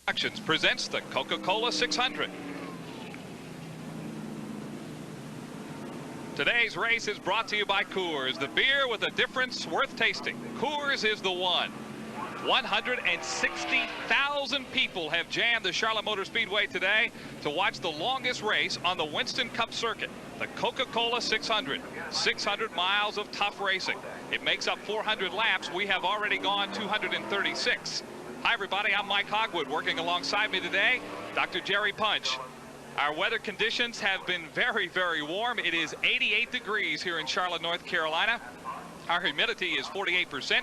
Productions presents the Coca-Cola 600. Today's race is brought to you by Coors, the beer with a difference worth tasting. Coors is the one. 160,000 people have jammed the Charlotte Motor Speedway today to watch the longest race on the Winston Cup circuit, the Coca-Cola 600. 600 miles of tough racing. It makes up 400 laps. We have already gone 236. Hi, everybody. I'm Mike Hogwood. Working alongside me today, Dr. Jerry Punch. Our weather conditions have been very, very warm. It is 88 degrees here in Charlotte, North Carolina. Our humidity is 48%.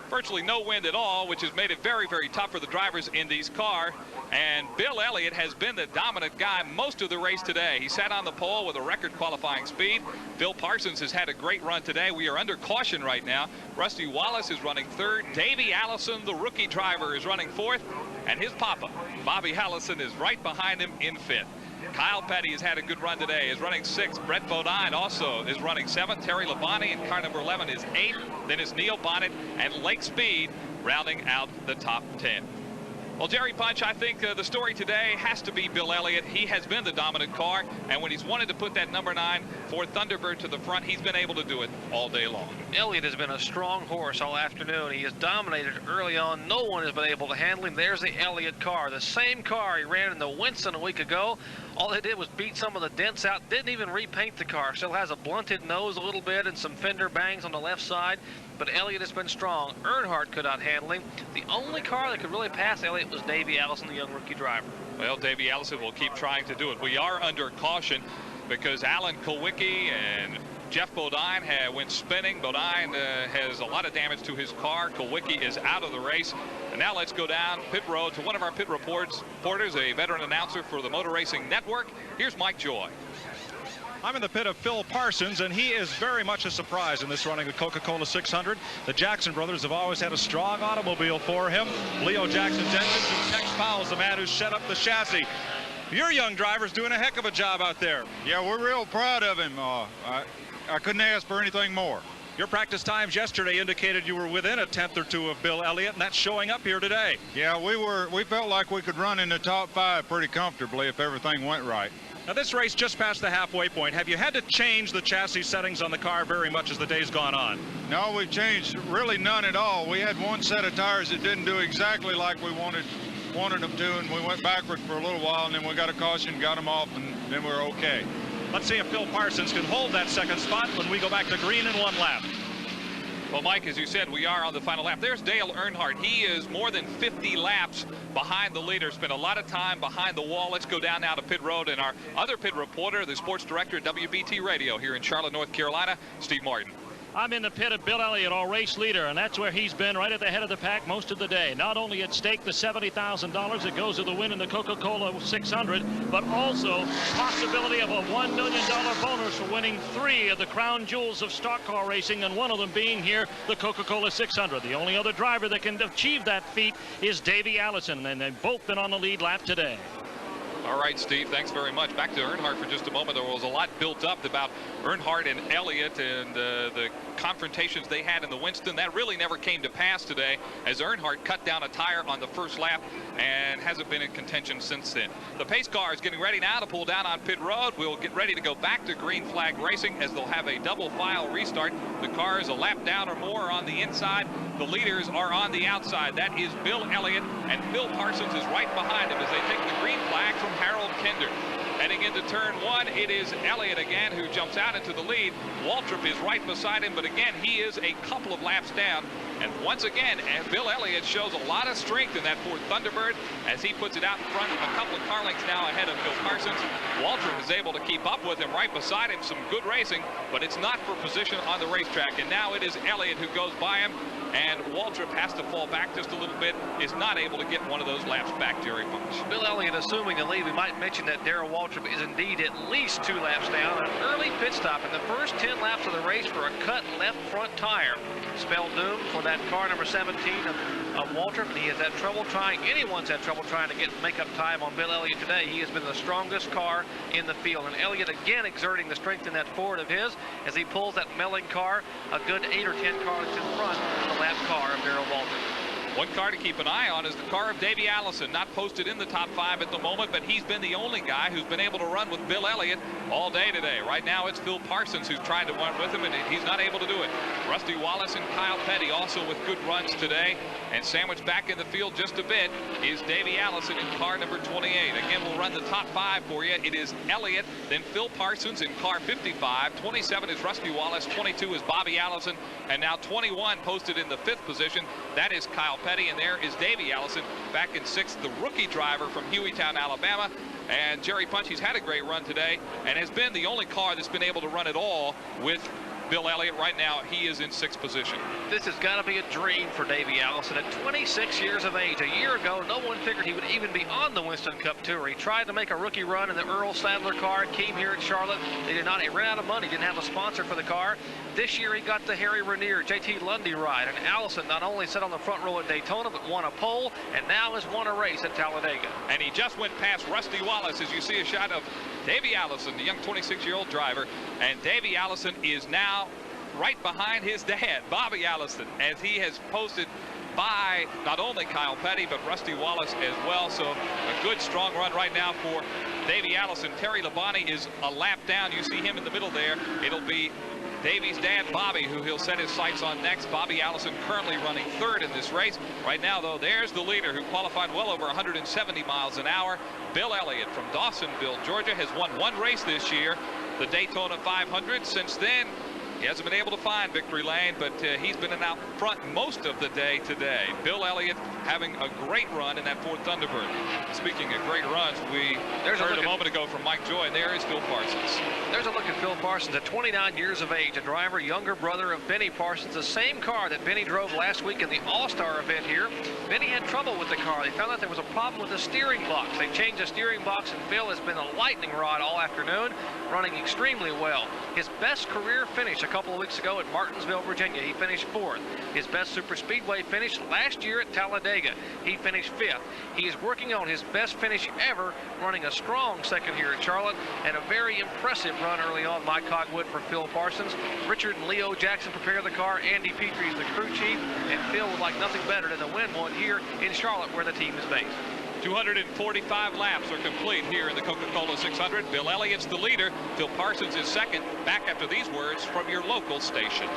Virtually no wind at all, which has made it very, very tough for the drivers in these cars. And Bill Elliott has been the dominant guy most of the race today. He sat on the pole with a record qualifying speed. Phil Parsons has had a great run today. We are under caution right now. Rusty Wallace is running third. Davey Allison, the rookie driver, is running fourth. And his papa, Bobby Allison, is right behind him in fifth. Kyle Petty has had a good run today, is running sixth. Brett Bodine also is running seventh. Terry Labonte in car number 11 is eighth. Then is Neil Bonnet and Lake Speed rounding out the top 10. Well, Jerry Punch, I think the story today has to be Bill Elliott. He has been the dominant car, and when he's wanted to put that number 9 for Thunderbird to the front, he's been able to do it all day long. Elliott has been a strong horse all afternoon. He has dominated early on. No one has been able to handle him. There's the Elliott car, the same car he ran in the Winston a week ago. All they did was beat some of the dents out, didn't even repaint the car. Still has a blunted nose a little bit and some fender bangs on the left side, but Elliott has been strong. Earnhardt could not handle him. The only car that could really pass Elliott was Davey Allison, the young rookie driver. Well, Davey Allison will keep trying to do it. We are under caution because Alan Kulwicki and Jeff Bodine went spinning. Bodine has a lot of damage to his car. Kulwicki is out of the race. And now let's go down pit road to one of our pit reporters, a veteran announcer for the Motor Racing Network. Here's Mike Joy. I'm in the pit of Phil Parsons, and he is very much a surprise in this running of Coca-Cola 600. The Jackson brothers have always had a strong automobile for him. Leo Jackson's engines, and Tex Powell's the man who set up the chassis. Your young driver's doing a heck of a job out there. Yeah, we're real proud of him. I couldn't ask for anything more. Your practice times yesterday indicated you were within a tenth or two of Bill Elliott, and that's showing up here today. Yeah, we felt like we could run in the top 5 pretty comfortably if everything went right. Now, this race just past the halfway point. Have you had to change the chassis settings on the car very much as the day's gone on? No, we've changed really none at all. We had one set of tires that didn't do exactly like we wanted them to, and we went backwards for a little while, and then we got a caution, got them off, and then we're okay. Let's see if Phil Parsons can hold that second spot when we go back to green in one lap. Well, Mike, as you said, we are on the final lap. There's Dale Earnhardt. He is more than 50 laps behind the leader. Spent a lot of time behind the wall. Let's go down now to pit road. And our other pit reporter, the sports director at WBT Radio here in Charlotte, North Carolina, Steve Martin. I'm in the pit of Bill Elliott, our race leader, and that's where he's been, right at the head of the pack most of the day. Not only at stake the $70,000 that goes to the win in the Coca-Cola 600, but also possibility of a $1 million bonus for winning 3 of the crown jewels of stock car racing, and one of them being here, the Coca-Cola 600. The only other driver that can achieve that feat is Davey Allison, and they've both been on the lead lap today. All right, Steve, thanks very much. Back to Earnhardt for just a moment. There was a lot built up about Earnhardt and Elliott and the confrontations they had in the Winston. That really never came to pass today as Earnhardt cut down a tire on the first lap and hasn't been in contention since then. The pace car is getting ready now to pull down on pit road. We'll get ready to go back to green flag racing as they'll have a double file restart. The car is a lap down or more on the inside. The leaders are on the outside. That is Bill Elliott, and Phil Parsons is right behind him as they take the green flag from Harold Kinder. Heading into turn 1, it is Elliott again who jumps out into the lead. Waltrip is right beside him, but again, he is a couple of laps down. And once again, Bill Elliott shows a lot of strength in that Ford Thunderbird as he puts it out in front, a couple of car lengths now ahead of Phil Parsons. Waltrip is able to keep up with him right beside him. Some good racing, but it's not for position on the racetrack. And now it is Elliott who goes by him, and Waltrip has to fall back just a little bit, is not able to get one of those laps back, Jerry Punch. Bill Elliott assuming the lead. We might mention that Darrell Waltrip is indeed at least 2 laps down. An early pit stop in the first 10 laps of the race for a cut left front tire. Spelled doom for that car number 17 of Waltrip, and he has had trouble trying. Anyone's had trouble trying to make up time on Bill Elliott today. He has been the strongest car in the field, and Elliott again exerting the strength in that Ford of his as he pulls that melling car a good 8 or 10 cars in front of the lap car of Darrell Waltrip. One car to keep an eye on is the car of Davey Allison, not posted in the top 5 at the moment, but he's been the only guy who's been able to run with Bill Elliott all day today. Right now it's Phil Parsons who's trying to run with him, and he's not able to do it. Rusty Wallace and Kyle Petty also with good runs today, and sandwiched back in the field just a bit is Davey Allison in car number 28. Again, we'll run the top 5 for you. It is Elliott, then Phil Parsons in car 55. 27 is Rusty Wallace, 22 is Bobby Allison, and now 21 posted in the 5th position. That is Kyle Petty, and there is Davey Allison back in 6th, the rookie driver from Hueytown, Alabama. And Jerry Punchy's had a great run today and has been the only car that's been able to run at all with Bill Elliott. Right now, he is in 6th position. This has got to be a dream for Davey Allison. At 26 years of age, a year ago, no one figured he would even be on the Winston Cup Tour. He tried to make a rookie run in the Earl Sadler car. It came here at Charlotte. They did not. He ran out of money. Didn't have a sponsor for the car. This year, he got the Harry Ranier, JT Lundy ride. And Allison not only sat on the front row at Daytona, but won a pole, and now has won a race at Talladega. And he just went past Rusty Wallace as you see a shot of Davey Allison, the young 26-year-old driver. And Davey Allison is now right behind his dad, Bobby Allison, as he has posted by not only Kyle Petty, but Rusty Wallace as well. So a good, strong run right now for Davey Allison. Terry Labonte is a lap down. You see him in the middle there. It'll be Davey's dad, Bobby, who he'll set his sights on next. Bobby Allison currently running 3rd in this race. Right now, though, there's the leader who qualified well over 170 miles an hour. Bill Elliott from Dawsonville, Georgia, has won 1 race this year, the Daytona 500. Since then, he hasn't been able to find victory lane, but he's been out front most of the day today. Bill Elliott having a great run in that Ford Thunderbird. Speaking of great runs, we heard a moment ago from Mike Joy, and there is Phil Parsons. There's a look at Phil Parsons at 29 years of age, a driver, younger brother of Benny Parsons, the same car that Benny drove last week in the All-Star event here. Benny had trouble with the car. They found out there was a problem with the steering box. They changed the steering box, and Phil has been a lightning rod all afternoon, running extremely well. His best career finish a couple of weeks ago at Martinsville, Virginia. He finished 4th. His best Super Speedway finish last year at Talladega. He finished 5th. He is working on his best finish ever, running a strong 2nd here at Charlotte, and a very impressive run early on, Mike Cogwood, for Phil Parsons. Richard and Leo Jackson prepare the car. Andy Petrie is the crew chief, and Phil would like nothing better than to win one here in Charlotte, where the team is based. 245 laps are complete here in the Coca-Cola 600. Bill Elliott's the leader. Phil Parsons is 2nd. Back after these words from your local station.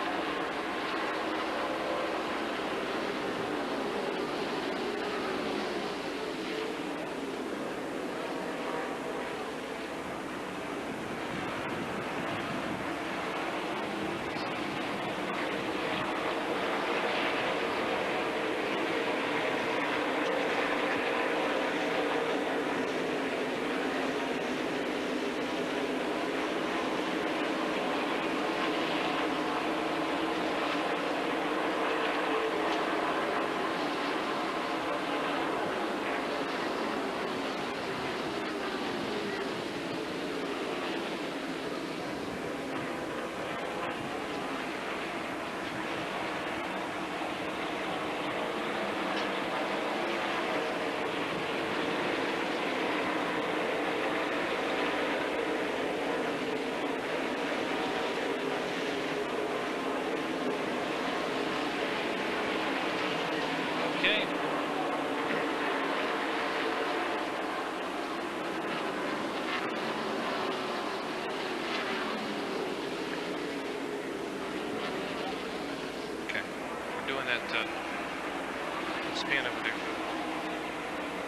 Spin over there.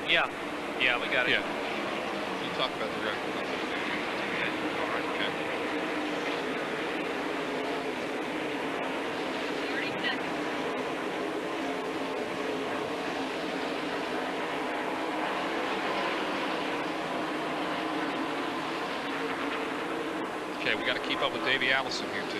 Yeah, we got it. Yeah. You talk about the record. All right. Okay. Okay, we got to keep up with Davey Allison here too.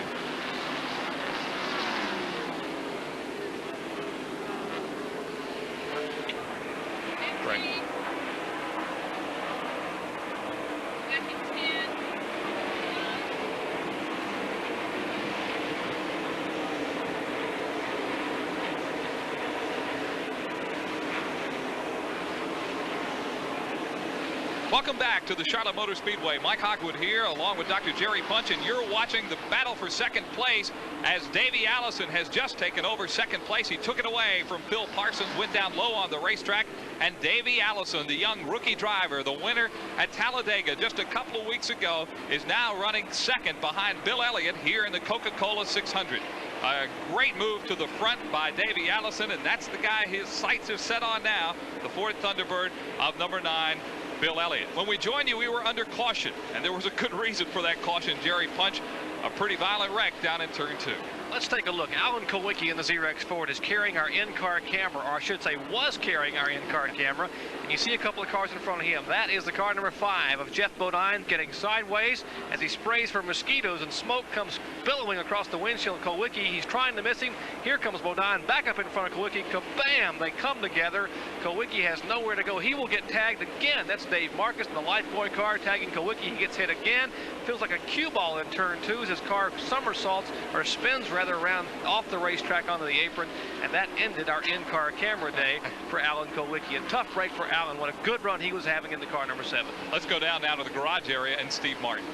Welcome back to the Charlotte Motor Speedway. Mike Hogwood here along with Dr. Jerry Punch, and you're watching the battle for second place as Davey Allison has just taken over second place. He took it away from Phil Parsons, went down low on the racetrack, and Davey Allison, the young rookie driver, the winner at Talladega just a couple of weeks ago, is now running second behind Bill Elliott here in the Coca-Cola 600. A great move to the front by Davey Allison, and that's the guy his sights are set on now, the Ford Thunderbird of number 9, Bill Elliott. When we joined you, we were under caution, and there was a good reason for that caution. Jerry Punch, a pretty violent wreck down in turn 2. Let's take a look. Alan Kulwicki in the Z-Rex Ford is carrying our in-car camera, or I should say was carrying our in-car camera. And you see a couple of cars in front of him. That is the car number 5 of Jeff Bodine getting sideways as he sprays for mosquitoes, and smoke comes billowing across the windshield of Kulwicki. He's trying to miss him. Here comes Bodine back up in front of Kulwicki. Kabam! They come together. Kulwicki has nowhere to go. He will get tagged again. That's Dave Marcus in the Lifebuoy car tagging Kulwicki. He gets hit again. Feels like a cue ball in turn 2 as his car somersaults, or spins rather, around off the racetrack onto the apron, and that ended our in-car camera day for Alan Kulwicki. A tough break for Alan. What a good run he was having in the car number 7. Let's go down now to the garage area and Steve Martin.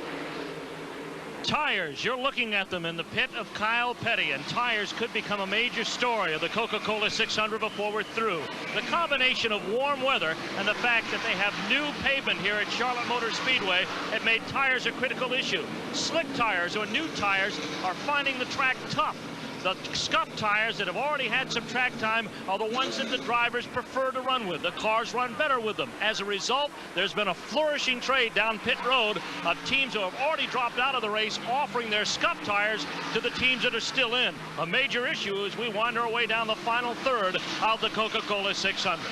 Tires, you're looking at them in the pit of Kyle Petty, and tires could become a major story of the Coca-Cola 600 before we're through. The combination of warm weather and the fact that they have new pavement here at Charlotte Motor Speedway have made tires a critical issue. Slick tires or new tires are finding the track tough. The scuff tires that have already had some track time are the ones that the drivers prefer to run with. The cars run better with them. As a result, there's been a flourishing trade down pit road of teams who have already dropped out of the race offering their scuff tires to the teams that are still in. A major issue as we wind our way down the final third of the Coca-Cola 600.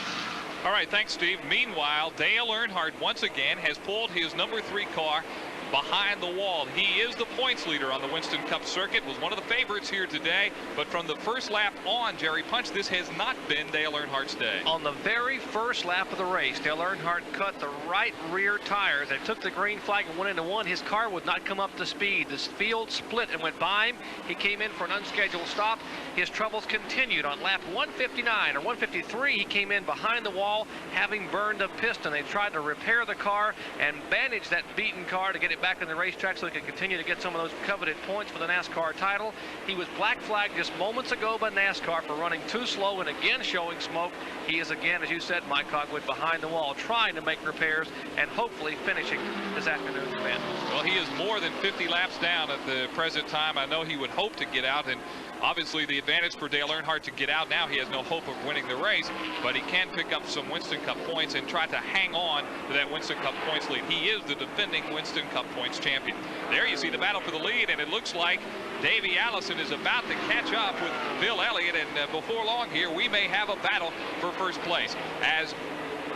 All right, thanks, Steve. Meanwhile, Dale Earnhardt once again has pulled his number 3 car behind the wall. He is the points leader on the Winston Cup circuit, was one of the favorites here today, but from the first lap on, Jerry Punch, this has not been Dale Earnhardt's day. On the very first lap of the race, Dale Earnhardt cut the right rear tires. They took the green flag and went into one. His car would not come up to speed. This field split and went by him. He came in for an unscheduled stop. His troubles continued. On lap 159 or 153, he came in behind the wall, having burned a piston. They tried to repair the car and bandage that beaten car to get it back in the racetrack so he could continue to get some of those coveted points for the NASCAR title. He was black flagged just moments ago by NASCAR for running too slow and again showing smoke. He is again, as you said, Mike Hogwood, behind the wall trying to make repairs and hopefully finishing this afternoon's event. Well, he is more than 50 laps down at the present time. I know he would hope to get out, and obviously the advantage for Dale Earnhardt to get out now, he has no hope of winning the race, but he can pick up some Winston Cup points and try to hang on to that Winston Cup points lead. He is the defending Winston Cup points champion. There you see the battle for the lead, and it looks like Davey Allison is about to catch up with Bill Elliott, and before long here, we may have a battle for first place. As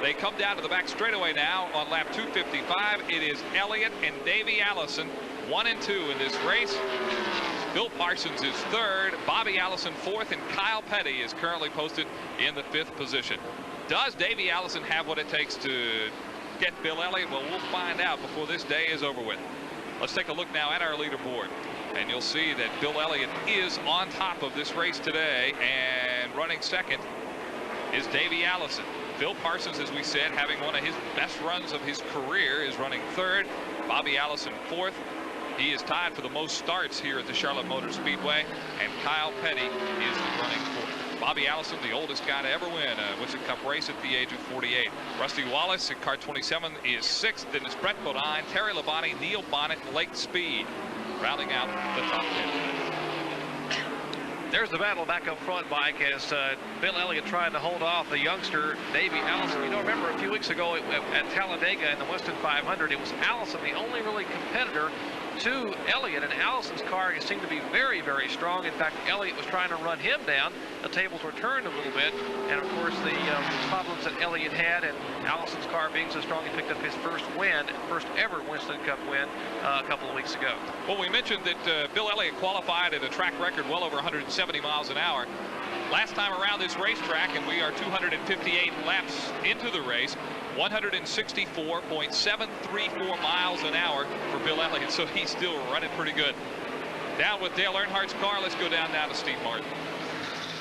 they come down to the back straightaway now on lap 255, it is Elliott and Davey Allison, 1 and 2 in this race. Phil Parsons is 3rd, Bobby Allison 4th, and Kyle Petty is currently posted in the 5th position. Does Davey Allison have what it takes to get Bill Elliott? Well, we'll find out before this day is over with. Let's take a look now at our leaderboard, and you'll see that Bill Elliott is on top of this race today, and running second is Davey Allison. Phil Parsons, as we said, having one of his best runs of his career, is running 3rd. Bobby Allison 4th. He is tied for the most starts here at the Charlotte Motor Speedway, and Kyle Petty is running 4th. Bobby Allison, the oldest guy to ever win a Winston Cup race at the age of 48. Rusty Wallace in car 27 is 6th. Then it's Brett Bodine, Terry Labonte, Neil Bonnet, Lake Speed, rounding out the top 10. There's the battle back up front, Mike, as Bill Elliott trying to hold off the youngster, Davey Allison. You know, remember a few weeks ago at Talladega in the Winston 500, it was Allison, the only really competitor to Elliott, and Allison's car seemed to be very, very strong. In fact, Elliott was trying to run him down. The tables were turned a little bit, and of course the problems that Elliott had, and Allison's car being so strong, he picked up his first win, first ever Winston Cup win a couple of weeks ago. Well, we mentioned that Bill Elliott qualified at a track record well over 170 miles an hour. Last time around this racetrack, and we are 258 laps into the race, 164.734 miles an hour for Bill Elliott, so he's still running pretty good. Down with Dale Earnhardt's car, let's go down now to Steve Martin.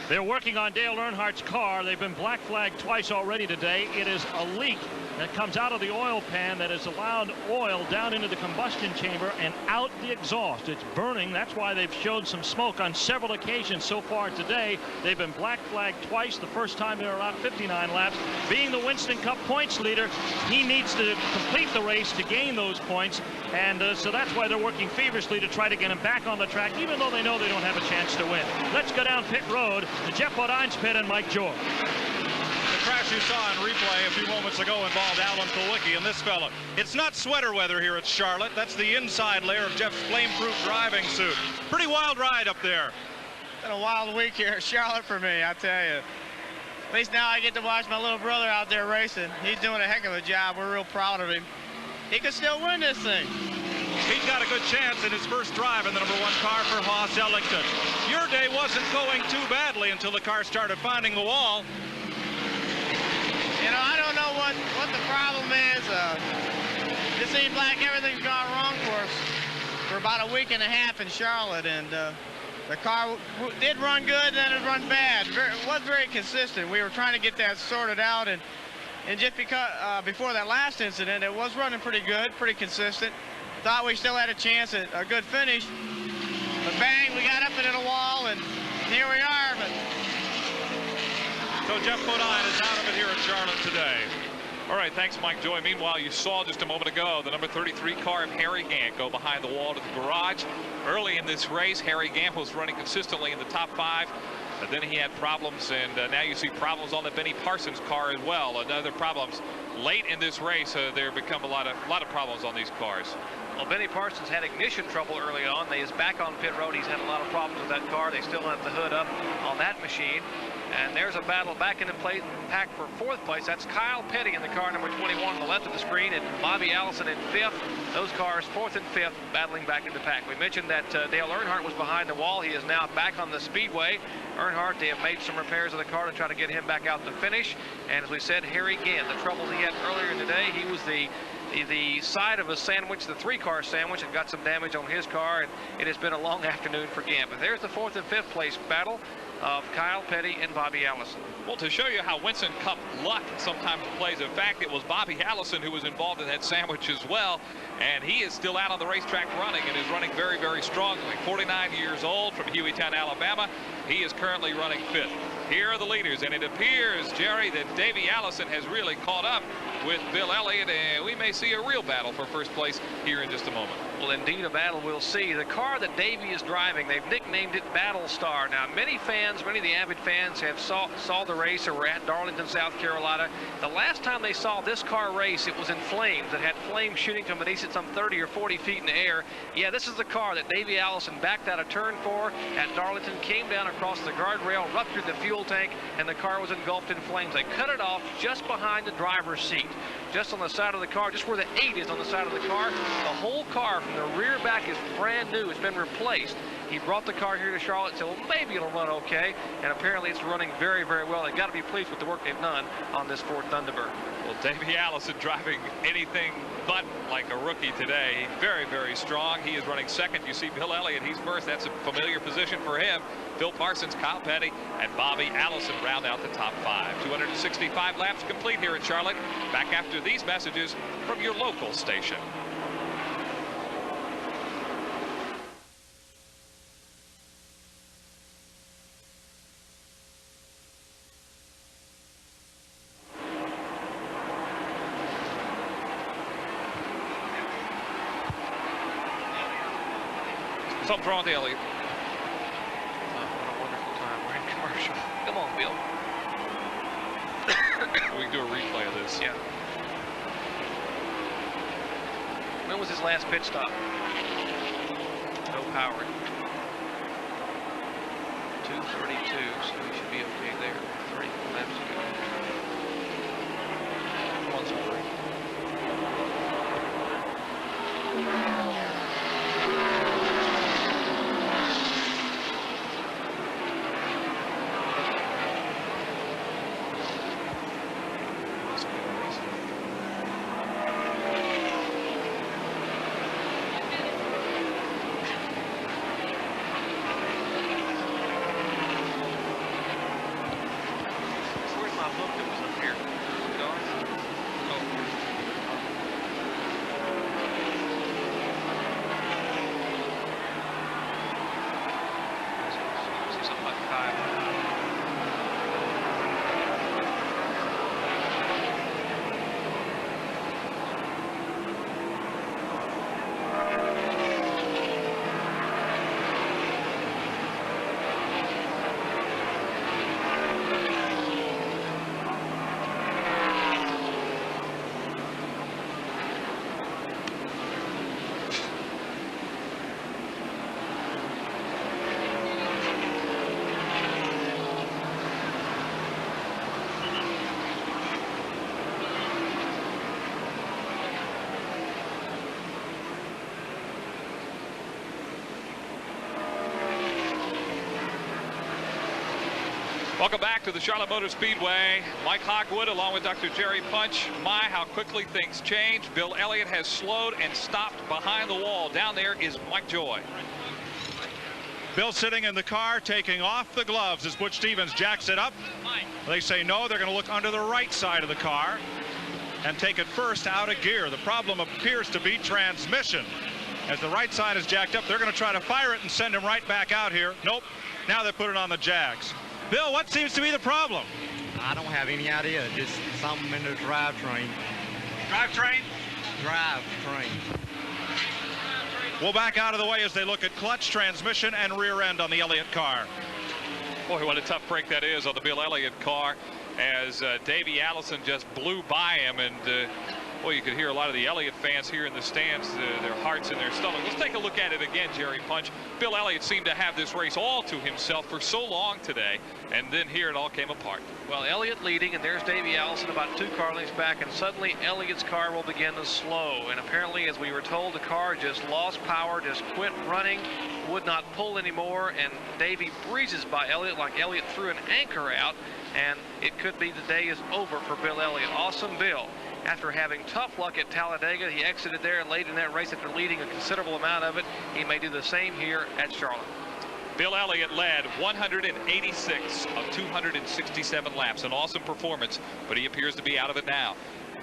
They're working on Dale Earnhardt's car. They've been black flagged twice already today. It is a leak that comes out of the oil pan that has allowed oil down into the combustion chamber and out the exhaust. It's burning. That's why they've showed some smoke on several occasions so far today. They've been black flagged twice. The first time they were out 59 laps. Being the Winston Cup points leader, he needs to complete the race to gain those points. And so that's why they're working feverishly to try to get him back on the track, even though they know they don't have a chance to win. Let's go down pit road to Jeff Bodine's pit and Mike George. The crash you saw in replay a few moments ago involved Alan Kulwicki and this fellow. It's not sweater weather here at Charlotte. That's the inside layer of Jeff's flame-proof driving suit. Pretty wild ride up there. It's been a wild week here at Charlotte for me, I tell you. At least now I get to watch my little brother out there racing. He's doing a heck of a job. We're real proud of him. He could still win this thing. He's got a good chance in his first drive in the #1 car for Haas Ellington. Your day wasn't going too badly until the car started finding the wall. You know, I don't know what the problem is. It seems like everything's gone wrong for us for about a week and a half in Charlotte, and the car did run good, then it run bad. It was very consistent. We were trying to get that sorted out, and just because before that last incident, it was running pretty good, pretty consistent. Thought we still had a chance at a good finish, but bang, we got up into the wall, and here we are. But so Jeff Bodine is out of it here at Charlotte today. All right, thanks, Mike Joy. Meanwhile, you saw just a moment ago the number 33 car of Harry Gant go behind the wall to the garage. Early in this race, Harry Gant was running consistently in the top 5. But then he had problems, and now you see problems on the Benny Parsons car as well. Another problems late in this race. There become a lot of problems on these cars. Well, Benny Parsons had ignition trouble early on. He is back on pit road. He's had a lot of problems with that car. They still have the hood up on that machine. And there's a battle back into play, pack for 4th place. That's Kyle Petty in the car number 21 on the left of the screen, and Bobby Allison in 5th. Those cars 4th and 5th battling back into pack. We mentioned that Dale Earnhardt was behind the wall. He is now back on the Speedway. Earnhardt, they have made some repairs of the car to try to get him back out to finish. And as we said, Harry Gant, the troubles he had earlier in the day, he was the side of a sandwich, the 3-car sandwich, and got some damage on his car, and it has been a long afternoon for Gant. But there's the 4th and 5th place battle of Kyle Petty and Bobby Allison. Well, to show you how Winston Cup luck sometimes plays, in fact, it was Bobby Allison who was involved in that sandwich as well, and he is still out on the racetrack running and is running very, very strongly. 49 years old from Hueytown, Alabama. He is currently running 5th. Here are the leaders, and it appears, Jerry, that Davey Allison has really caught up with Bill Elliott, and we may see a real battle for first place here in just a moment. Well, indeed, a battle we'll see. The car that Davey is driving, they've nicknamed it Battle Star. Now, many of the avid fans have saw the race or were at Darlington, South Carolina. The last time they saw this car race, it was in flames. It had flames shooting from beneath it some 30 or 40 feet in the air. Yeah, this is the car that Davey Allison backed out of turn 4 at Darlington, came down across the guardrail, ruptured the fuel tank, and the car was engulfed in flames. They cut it off just behind the driver's seat, just on the side of the car, just where the 8 is on the side of the car. The whole car from the rear back is brand new. It's been replaced. He brought the car here to Charlotte and said, well, maybe it'll run okay, and apparently it's running very, very well. They've got to be pleased with the work they've done on this Ford Thunderbird. Well, Davey Allison driving anything but like a rookie today. Very, very strong. He is running 2nd. You see Bill Elliott, he's 1st. That's a familiar position for him. Phil Parsons, Kyle Petty, and Bobby Allison round out the top 5. 265 laps complete here at Charlotte. Back after these messages from your local station. Something's wrong with Elliott. Oh, what a wonderful time. We're in commercial. Come on, Bill. We can do a replay of this. Yeah. When was his last pit stop? No power. 2:32, so we should be okay there. 3 laps to go. Come on, Sport. Welcome back to the Charlotte Motor Speedway. Mike Hogwood along with Dr. Jerry Punch. My, how quickly things change. Bill Elliott has slowed and stopped behind the wall. Down there is Mike Joy. Bill sitting in the car, taking off the gloves as Butch Stevens jacks it up. They say no, they're going to look under the right side of the car and take it first out of gear. The problem appears to be transmission. As the right side is jacked up, they're going to try to fire it and send him right back out here. Nope, now they put it on the jacks. Bill, what seems to be the problem? I don't have any idea. Just something in the drivetrain. Drivetrain? Drivetrain. We'll back out of the way as they look at clutch, transmission, and rear end on the Elliott car. Boy, what a tough break that is on the Bill Elliott car as Davey Allison just blew by him. And boy, you could hear a lot of the Elliott fans here in the stands, their hearts in their stomach. Let's take a look at it again, Jerry Punch. Bill Elliott seemed to have this race all to himself for so long today, and then here it all came apart. Well, Elliott leading, and there's Davey Allison about 2 car lengths back, and suddenly Elliott's car will begin to slow. And apparently, as we were told, the car just lost power, just quit running, would not pull anymore, and Davey breezes by Elliott like Elliott threw an anchor out, and it could be the day is over for Bill Elliott. Awesome Bill. After having tough luck at Talladega, he exited there late in that race after leading a considerable amount of it. He may do the same here at Charlotte. Bill Elliott led 186 of 267 laps. An awesome performance, but he appears to be out of it now.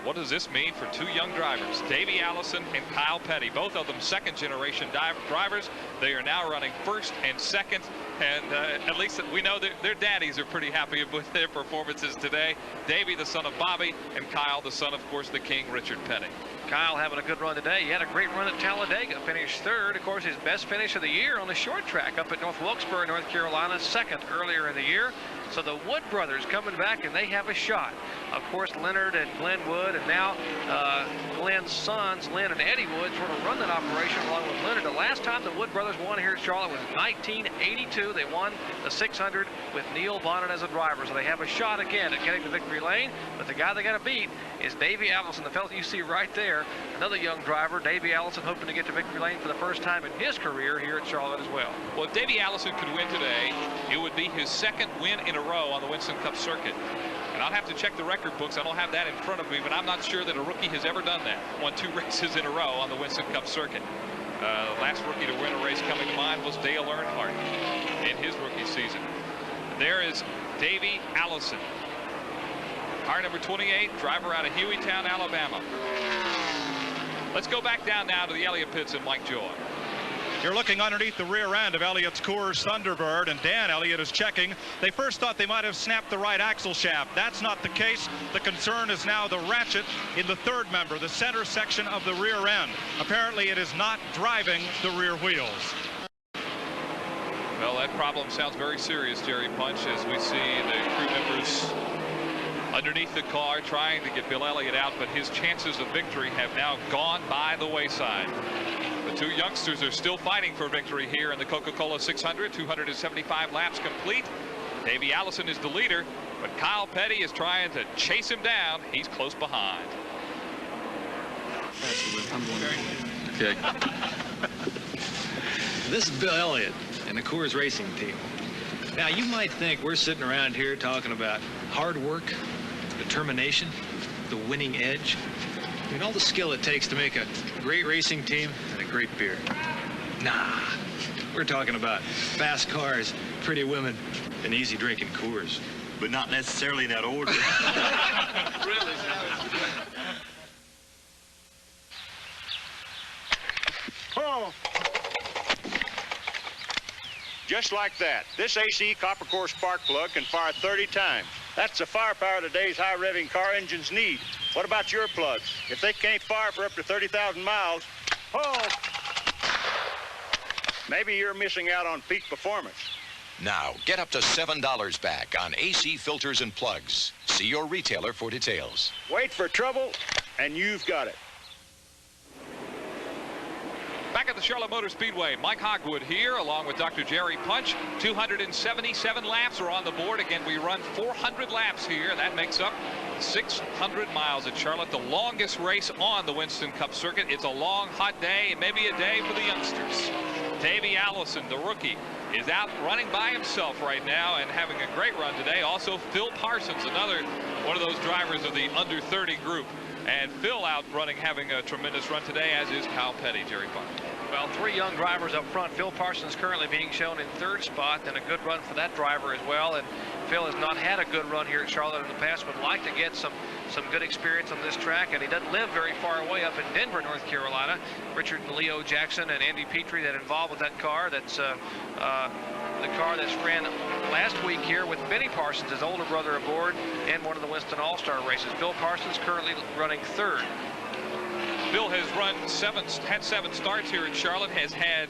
What does this mean for 2 young drivers, Davey Allison and Kyle Petty? Both of them second-generation drivers. They are now running first and second, and at least we know that their daddies are pretty happy with their performances today. Davey, the son of Bobby, and Kyle, the son, of course, the king, Richard Petty. Kyle having a good run today. He had a great run at Talladega, finished 3rd. Of course, his best finish of the year on the short track up at North Wilkesboro, North Carolina, 2nd earlier in the year. So the Wood brothers coming back, and they have a shot. Of course, Leonard and Glenn Wood, and now Glenn's sons, Lynn and Eddie Wood, sort of run that operation along with Leonard. The last time the Wood brothers won here at Charlotte was 1982. They won the 600 with Neil Bonnet as a driver. So they have a shot again at getting to victory lane. But the guy they got to beat is Davey Allison, the fellow you see right there. Another young driver, Davey Allison, hoping to get to victory lane for the first time in his career here at Charlotte as well. Well, if Davey Allison could win today, it would be his 2nd win in a row on the Winston Cup circuit. And I'll have to check the record books. I don't have that in front of me, but I'm not sure that a rookie has ever done that. Won 2 races in a row on the Winston Cup circuit. The last rookie to win a race coming to mind was Dale Earnhardt in his rookie season. There is Davey Allison, car number 28, driver out of Hueytown, Alabama. Let's go back down now to the Elliott pits and Mike Joy. You're looking underneath the rear end of Elliott's Coors Thunderbird, and Dan Elliott is checking. They first thought they might have snapped the right axle shaft. That's not the case. The concern is now the ratchet in the 3rd member, the center section of the rear end. Apparently it is not driving the rear wheels. Well, that problem sounds very serious, Jerry Punch, as we see the crew members underneath the car trying to get Bill Elliott out, but his chances of victory have now gone by the wayside. The 2 youngsters are still fighting for victory here in the Coca-Cola 600, 275 laps complete. Davey Allison is the leader, but Kyle Petty is trying to chase him down. He's close behind. Okay. This is Bill Elliott and the Coors Racing team. Now, you might think we're sitting around here talking about hard work, determination, the winning edge, and all the skill it takes to make a great racing team and a great beer. Nah, we're talking about fast cars, pretty women, and easy drinking Coors. But not necessarily in that order. Really? Oh. Just like that, this AC copper core spark plug can fire 30 times. That's the firepower today's high-revving car engines need. What about your plugs? If they can't fire for up to 30,000 miles, oh, maybe you're missing out on peak performance. Now, get up to $7 back on AC filters and plugs. See your retailer for details. Wait for trouble, and you've got it. Back at the Charlotte Motor Speedway, Mike Hogwood here along with Dr. Jerry Punch. 277 laps are on the board. Again, we run 400 laps here. That makes up 600 miles at Charlotte, the longest race on the Winston Cup circuit. It's a long, hot day, and maybe a day for the youngsters. Davey Allison, the rookie, is out running by himself right now and having a great run today. Also, Phil Parsons, another one of those drivers of the under 30 group. And Phil out running, having a tremendous run today, as is Kyle Petty, Jerry Funk. Well, 3 young drivers up front. Phil Parsons currently being shown in 3rd spot, and a good run for that driver as well. And Phil has not had a good run here at Charlotte in the past. Would like to get some good experience on this track, and he doesn't live very far away up in Denver, North Carolina. Richard and Leo Jackson and Andy Petrie that involved with that car. That's the car that's ran last week here with Benny Parsons, his older brother, aboard, and one of the Winston All-Star races. Phil Parsons currently running 3rd. Phil has had 7 starts here in Charlotte, has had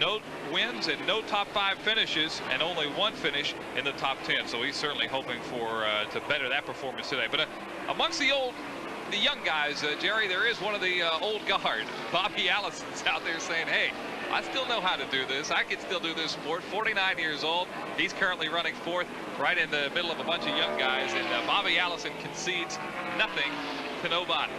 no wins and no top 5 finishes, and only 1 finish in the top 10. So he's certainly hoping for to better that performance today. But amongst the young guys, Jerry, there is one of the old guard. Bobby Allison's out there saying, hey, I still know how to do this. I can still do this sport. 49 years old. He's currently running 4th, right in the middle of a bunch of young guys. And Bobby Allison concedes nothing to nobody.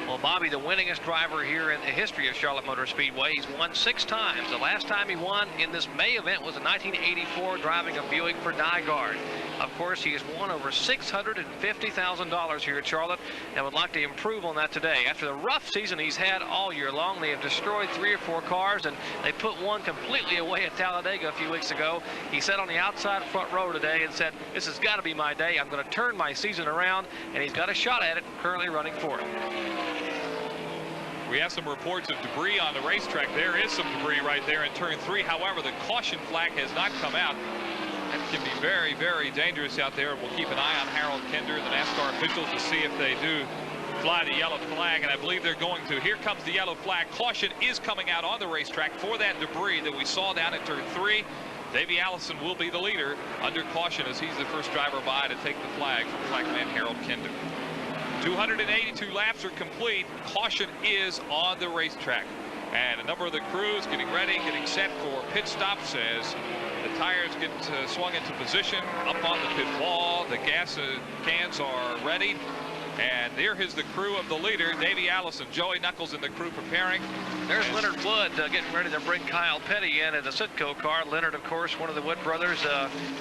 Well, Bobby, the winningest driver here in the history of Charlotte Motor Speedway. He's won 6 times. The last time he won in this May event was in 1984, driving a Buick for Nygaard. Of course, he has won over $650,000 here at Charlotte and would like to improve on that today. After the rough season he's had all year long, they have destroyed 3 or 4 cars, and they put one completely away at Talladega a few weeks ago. He sat on the outside front row today and said, this has got to be my day. I'm going to turn my season around, and he's got a shot at it, currently running 4th. We have some reports of debris on the racetrack. There is some debris right there in turn 3. However, the caution flag has not come out. That can be very, very dangerous out there. We'll keep an eye on Harold Kinder and the NASCAR officials to see if they do fly the yellow flag, and I believe they're going to. Here comes the yellow flag. Caution is coming out on the racetrack for that debris that we saw down in turn 3. Davey Allison will be the leader under caution as he's the first driver by to take the flag from flagman Harold Kinder. 282 laps are complete. Caution is on the racetrack, and a number of the crews getting ready, getting set for pit stops as the tires get swung into position up on the pit wall. The gas cans are ready, and there is the crew of the leader, Davey Allison. Joey Knuckles in the crew preparing. There's Leonard Wood getting ready to bring Kyle Petty in a Sitco car. Leonard, of course, one of the Wood brothers,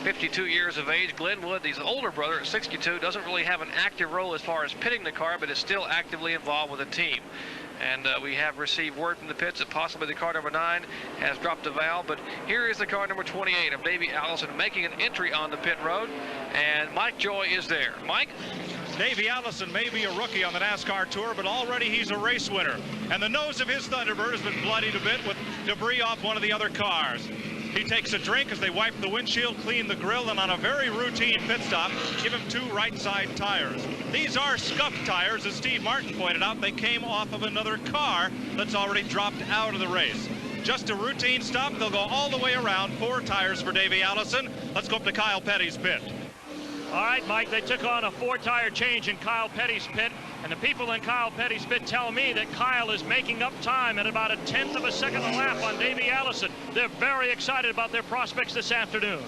52 years of age. Glenn Wood, he's an older brother at 62, doesn't really have an active role as far as pitting the car, but is still actively involved with the team. And we have received word from the pits that possibly the car number 9 has dropped a valve. But here is the car number 28 of Davey Allison making an entry on the pit road. And Mike Joy is there. Mike? Davey Allison may be a rookie on the NASCAR Tour, but already he's a race winner. And the nose of his Thunderbird has been bloodied a bit with debris off one of the other cars. He takes a drink as they wipe the windshield, clean the grill, and on a very routine pit stop, give him 2 right side tires. These are scuffed tires, as Steve Martin pointed out. They came off of another car that's already dropped out of the race. Just a routine stop. They'll go all the way around. 4 tires for Davey Allison. Let's go up to Kyle Petty's pit. All right, Mike, they took on a 4-tire change in Kyle Petty's pit, and the people in Kyle Petty's pit tell me that Kyle is making up time at about a 1/10 of a second a lap on Davey Allison. They're very excited about their prospects this afternoon.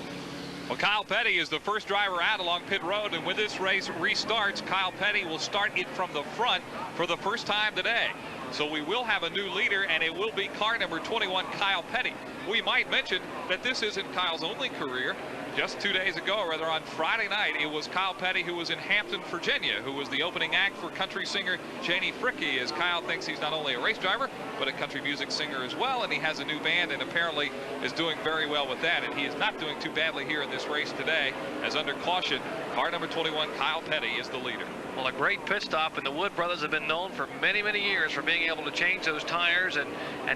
Well, Kyle Petty is the first driver out along pit road, and when this race restarts, Kyle Petty will start it from the front for the first time today. So we will have a new leader, and it will be car number 21, Kyle Petty. We might mention that this isn't Kyle's only career. Just 2 days ago, or rather on Friday night, it was Kyle Petty who was in Hampton, Virginia, who was the opening act for country singer Janie Fricke, as Kyle thinks he's not only a race driver, but a country music singer as well, and he has a new band and apparently is doing very well with that, and he is not doing too badly here in this race today, as under caution, car number 21, Kyle Petty, is the leader. Well, a great pit stop, and the Wood brothers have been known for many, many years for being able to change those tires and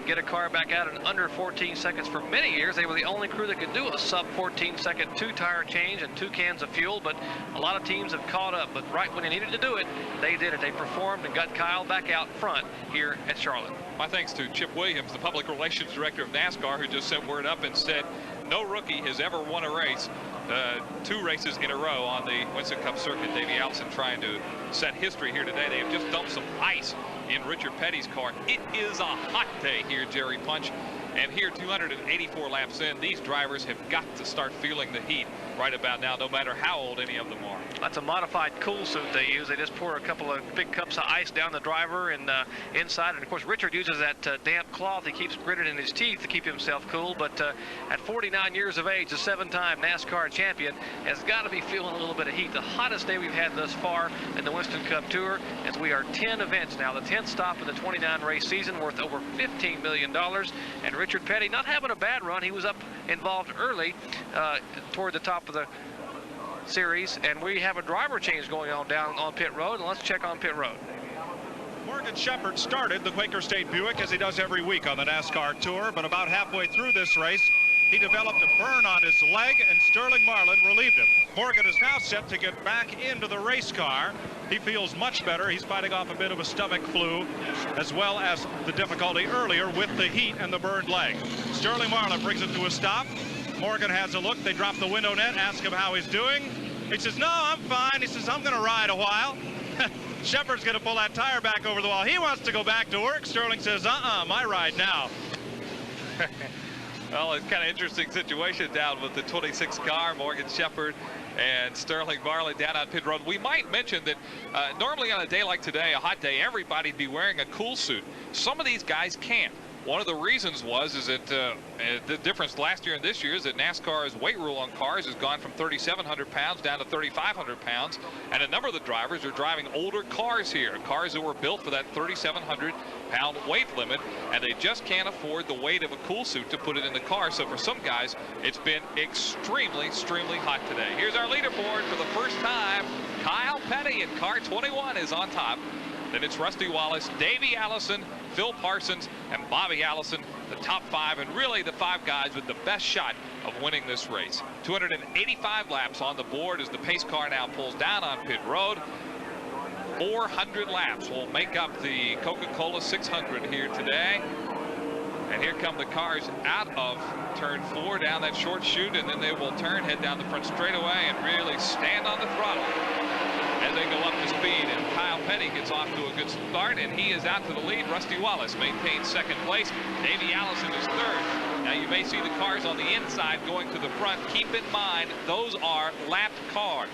get a car back out in under 14 seconds. For many years, they were the only crew that could do a sub-14-second 2-tire change and 2 cans of fuel, but a lot of teams have caught up. But right when they needed to do it, they did it. They performed and got Kyle back out front here at Charlotte. My thanks to Chip Williams, the public relations director of NASCAR, who just sent word up and said no rookie has ever won a race 2 races in a row on the Winston Cup circuit. Davey Allison trying to set history here today. They have just dumped some ice in Richard Petty's car. It is a hot day here, Jerry Punch. And here, 284 laps in, these drivers have got to start feeling the heat right about now, no matter how old any of them are. That's a modified cool suit they use. They just pour a couple of big cups of ice down the driver and inside. And of course, Richard uses that damp cloth he keeps gritted in his teeth to keep himself cool. But at 49 years of age, the 7-time NASCAR champion has got to be feeling a little bit of heat. The hottest day we've had thus far in the Winston Cup Tour, as we are 10 events now. The 10th stop in the 29 race season, worth over $15 million. And Richard Petty not having a bad run. He was up involved early toward the top of the series, and we have a driver change going on down on pit road, and let's check on pit road. Morgan Shepherd started the Quaker State Buick, as he does every week on the NASCAR Tour, but about halfway through this race, he developed a burn on his leg, and Sterling Marlin relieved him. Morgan is now set to get back into the race car. He feels much better. He's fighting off a bit of a stomach flu, as well as the difficulty earlier with the heat and the burned leg. Sterling Marlin brings it to a stop. Morgan has a look. They drop the window net, ask him how he's doing. He says, no, I'm fine. He says, I'm going to ride a while. Shepherd's going to pull that tire back over the wall. He wants to go back to work. Sterling says, my ride now. Well, it's kind of interesting situation down with the 26 car, Morgan Shepherd and Sterling Marlin down on pit road. We might mention that normally on a day like today, a hot day, everybody'd be wearing a cool suit. Some of these guys can't. One of the reasons is that the difference last year and this year is that NASCAR's weight rule on cars has gone from 3,700 pounds down to 3,500 pounds, and a number of the drivers are driving older cars here, cars that were built for that 3,700 pound weight limit, and they just can't afford the weight of a cool suit to put it in the car. So for some guys, it's been extremely hot today. Here's our leaderboard for the first time. Kyle Petty in car 21 is on top. Then it's Rusty Wallace, Davey Allison, Phil Parsons, and Bobby Allison, the top 5, and really the 5 guys with the best shot of winning this race. 285 laps on the board as the pace car now pulls down on pit road. 400 laps will make up the Coca-Cola 600 here today. And here come the cars out of turn 4 down that short chute, and then they will turn, head down the front straightaway, and really stand on the throttle as they go up to speed. And Kyle Petty gets off to a good start, and he is out to the lead. Rusty Wallace maintains second place. Davey Allison is third. Now you may see the cars on the inside going to the front. Keep in mind, those are lapped cars.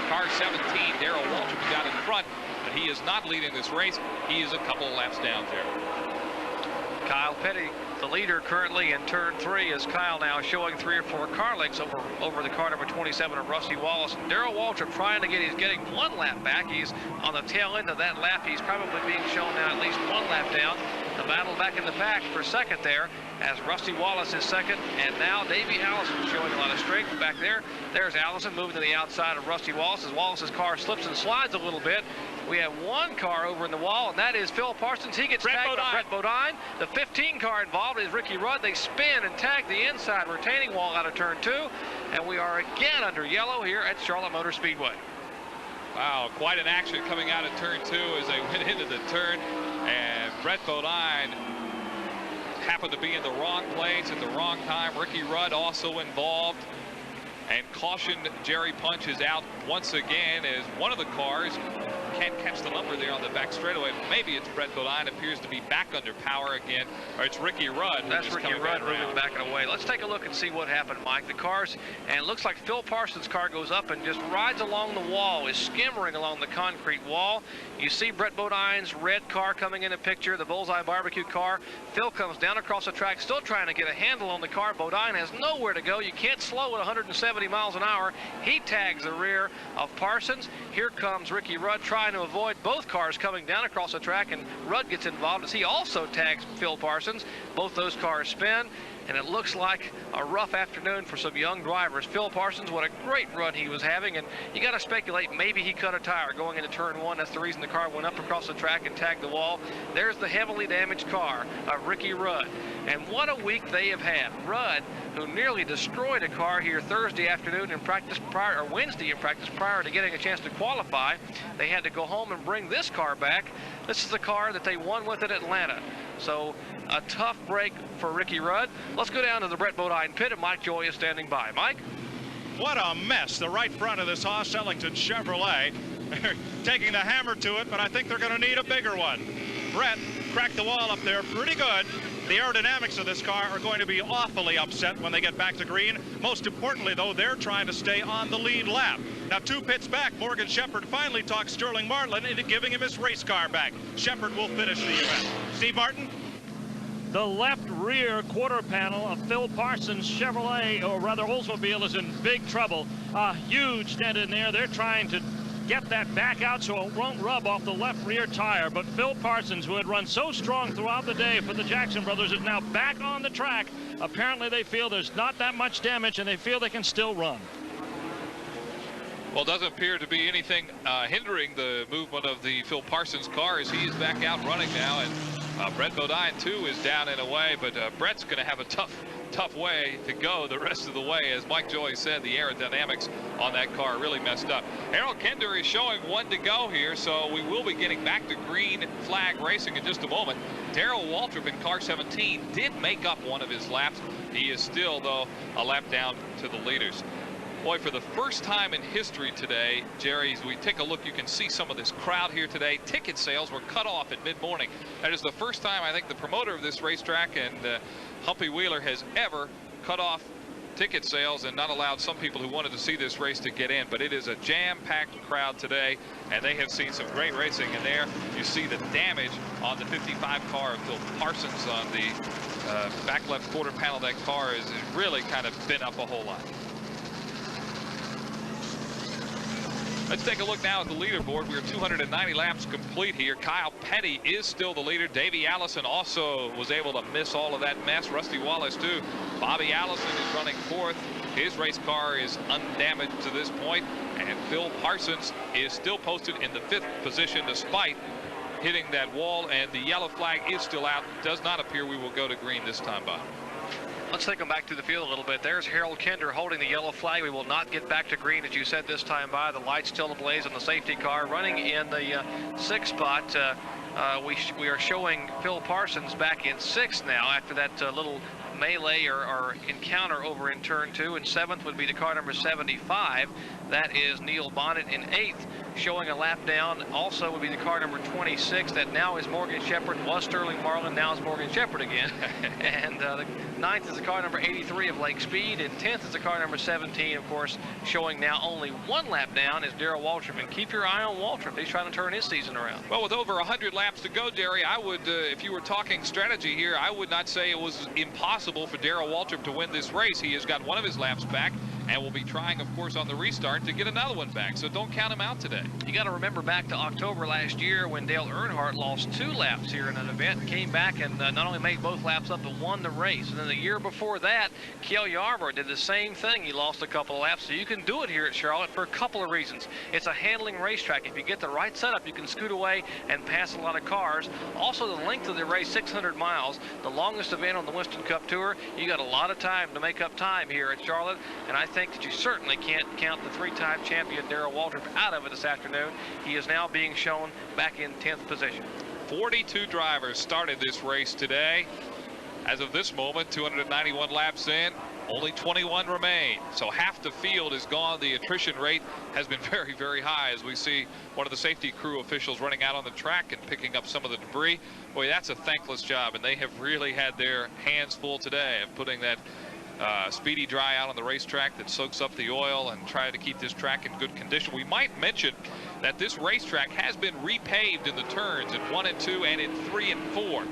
Car 17, Darrell Waltrip got in front, but he is not leading this race. He is a couple of laps down there. Kyle Petty, the leader currently in turn 3, as Kyle now showing 3 or 4 car lengths over the car number 27 of Rusty Wallace. Darrell Waltrip trying to getting 1 lap back. He's on the tail end of that lap. He's probably being shown now at least 1 lap down. The battle back in the back for second there, as Rusty Wallace is second, and now Davey Allison showing a lot of strength back there. There's Allison moving to the outside of Rusty Wallace as Wallace's car slips and slides a little bit. We have 1 car over in the wall, and that is Phil Parsons. He gets tagged by Brett Bodine. The 15 car involved is Ricky Rudd. They spin and tag the inside retaining wall out of turn 2, and we are again under yellow here at Charlotte Motor Speedway. Wow, quite an action coming out of turn 2 as they went into the turn, and Brett Bodine happened to be in the wrong place at the wrong time. Ricky Rudd also involved, and cautioned Jerry Punch is out once again as one of the cars can't catch the number there on the back straightaway. Maybe it's Brett Bodine, appears to be back under power again, or it's Ricky Rudd. That's Ricky Rudd moving back and away. Let's take a look and see what happened, Mike. The cars, and it looks like Phil Parsons' car goes up and just rides along the wall, is skimmering along the concrete wall. You see Brett Bodine's red car coming in the picture, the Bullseye Barbecue car. Phil comes down across the track, still trying to get a handle on the car. Bodine has nowhere to go. You can't slow at 170 miles an hour. He tags the rear of Parsons. Here comes Ricky Rudd trying to avoid both cars coming down across the track, and Rudd gets involved as he also tags Phil Parsons. Both those cars spin, and it looks like a rough afternoon for some young drivers. Phil Parsons, what a great run he was having, and you got to speculate maybe he cut a tire going into turn 1. That's the reason the car went up across the track and tagged the wall. There's the heavily damaged car of Ricky Rudd, and what a week they have had. Rudd, who nearly destroyed a car here Thursday afternoon in practice prior, or Wednesday in practice prior to getting a chance to qualify. They had to go home and bring this car back. This is the car that they won with at Atlanta. So a tough break for Ricky Rudd. Let's go down to the Brett Bodine pit, and Mike Joy is standing by. Mike? What a mess, the right front of this Haas Ellington Chevrolet. They're taking the hammer to it, but I think they're going to need a bigger one. Brett cracked the wall up there pretty good. The aerodynamics of this car are going to be awfully upset when they get back to green. Most importantly, though, they're trying to stay on the lead lap. Now, 2 pits back, Morgan Shepherd finally talks Sterling Marlin into giving him his race car back. Shepherd will finish the event. Steve Martin? The left rear quarter panel of Phil Parsons' Chevrolet, or rather Oldsmobile, is in big trouble. A huge dent in there. They're trying to get that back out so it won't rub off the left rear tire. But Phil Parsons, who had run so strong throughout the day for the Jackson brothers, is now back on the track. Apparently they feel there's not that much damage and they feel they can still run. Well, it doesn't appear to be anything hindering the movement of the Phil Parsons car as he is back out running now. And Brett Bodine, too, is down in a way, but Brett's going to have a tough way to go the rest of the way. As Mike Joy said, the aerodynamics on that car really messed up. Harold Kinder is showing 1 to go here, so we will be getting back to green flag racing in just a moment. Darrell Waltrip in car 17 did make up one of his laps. He is still, though, a lap down to the leaders. Boy, for the first time in history today, Jerry, as we take a look, you can see some of this crowd here today. Ticket sales were cut off at mid-morning. That is the first time I think the promoter of this racetrack and Humpy Wheeler has ever cut off ticket sales and not allowed some people who wanted to see this race to get in. But it is a jam-packed crowd today, and they have seen some great racing. And there you see the damage on the 55 car of Phil Parsons on the back left quarter panel of that car is really kind of bent up a whole lot. Let's take a look now at the leaderboard. We're 290 laps complete here. Kyle Petty is still the leader. Davey Allison also was able to miss all of that mess. Rusty Wallace, too. Bobby Allison is running 4th. His race car is undamaged to this point. And Phil Parsons is still posted in the 5th position despite hitting that wall. And the yellow flag is still out. Does not appear we will go to green this time, Bob. Let's take them back to the field a little bit. There's Harold Kinder holding the yellow flag. We will not get back to green, as you said, this time by. The light's still ablaze on the safety car. Running in the 6th spot, we are showing Phil Parsons back in 6th now after that little melee or encounter over in turn 2. And 7th would be the car number 75. That is Neil Bonnet in 8th. Showing a lap down also would be the car number 26. That now is Morgan Shepherd. Was Sterling Marlin, now is Morgan Shepherd again. And the 9th is the car number 83 of Lake Speed. And 10th is the car number 17, of course, showing now only 1 lap down is Darrell Waltrip. And keep your eye on Waltrip. He's trying to turn his season around. Well, with over 100 laps to go, Jerry, I would, if you were talking strategy here, I would not say it was impossible for Darrell Waltrip to win this race. He has got one of his laps back and will be trying, of course, on the restart to get another one back. So don't count him out today. You got to remember back to October last year when Dale Earnhardt lost 2 laps here in an event, came back and not only made both laps up, but won the race. And then the year before that, Cale Yarborough did the same thing. He lost a couple of laps. So you can do it here at Charlotte for a couple of reasons. It's a handling racetrack. If you get the right setup, you can scoot away and pass a lot of cars. Also, the length of the race, 600 miles, the longest event on the Winston Cup Tour. You got a lot of time to make up time here at Charlotte. And I think that you certainly can't count the 3-time champion Darrell Waltrip out of it this afternoon. He is now being shown back in 10th position. 42 drivers started this race today. As of this moment, 291 laps in, only 21 remain. So half the field is gone. The attrition rate has been very, very high as we see one of the safety crew officials running out on the track and picking up some of the debris. Boy, that's a thankless job, and they have really had their hands full today of putting that speedy dry out on the racetrack that soaks up the oil and try to keep this track in good condition. We might mention that this racetrack has been repaved in the turns in 1 and 2 and in 3 and 4.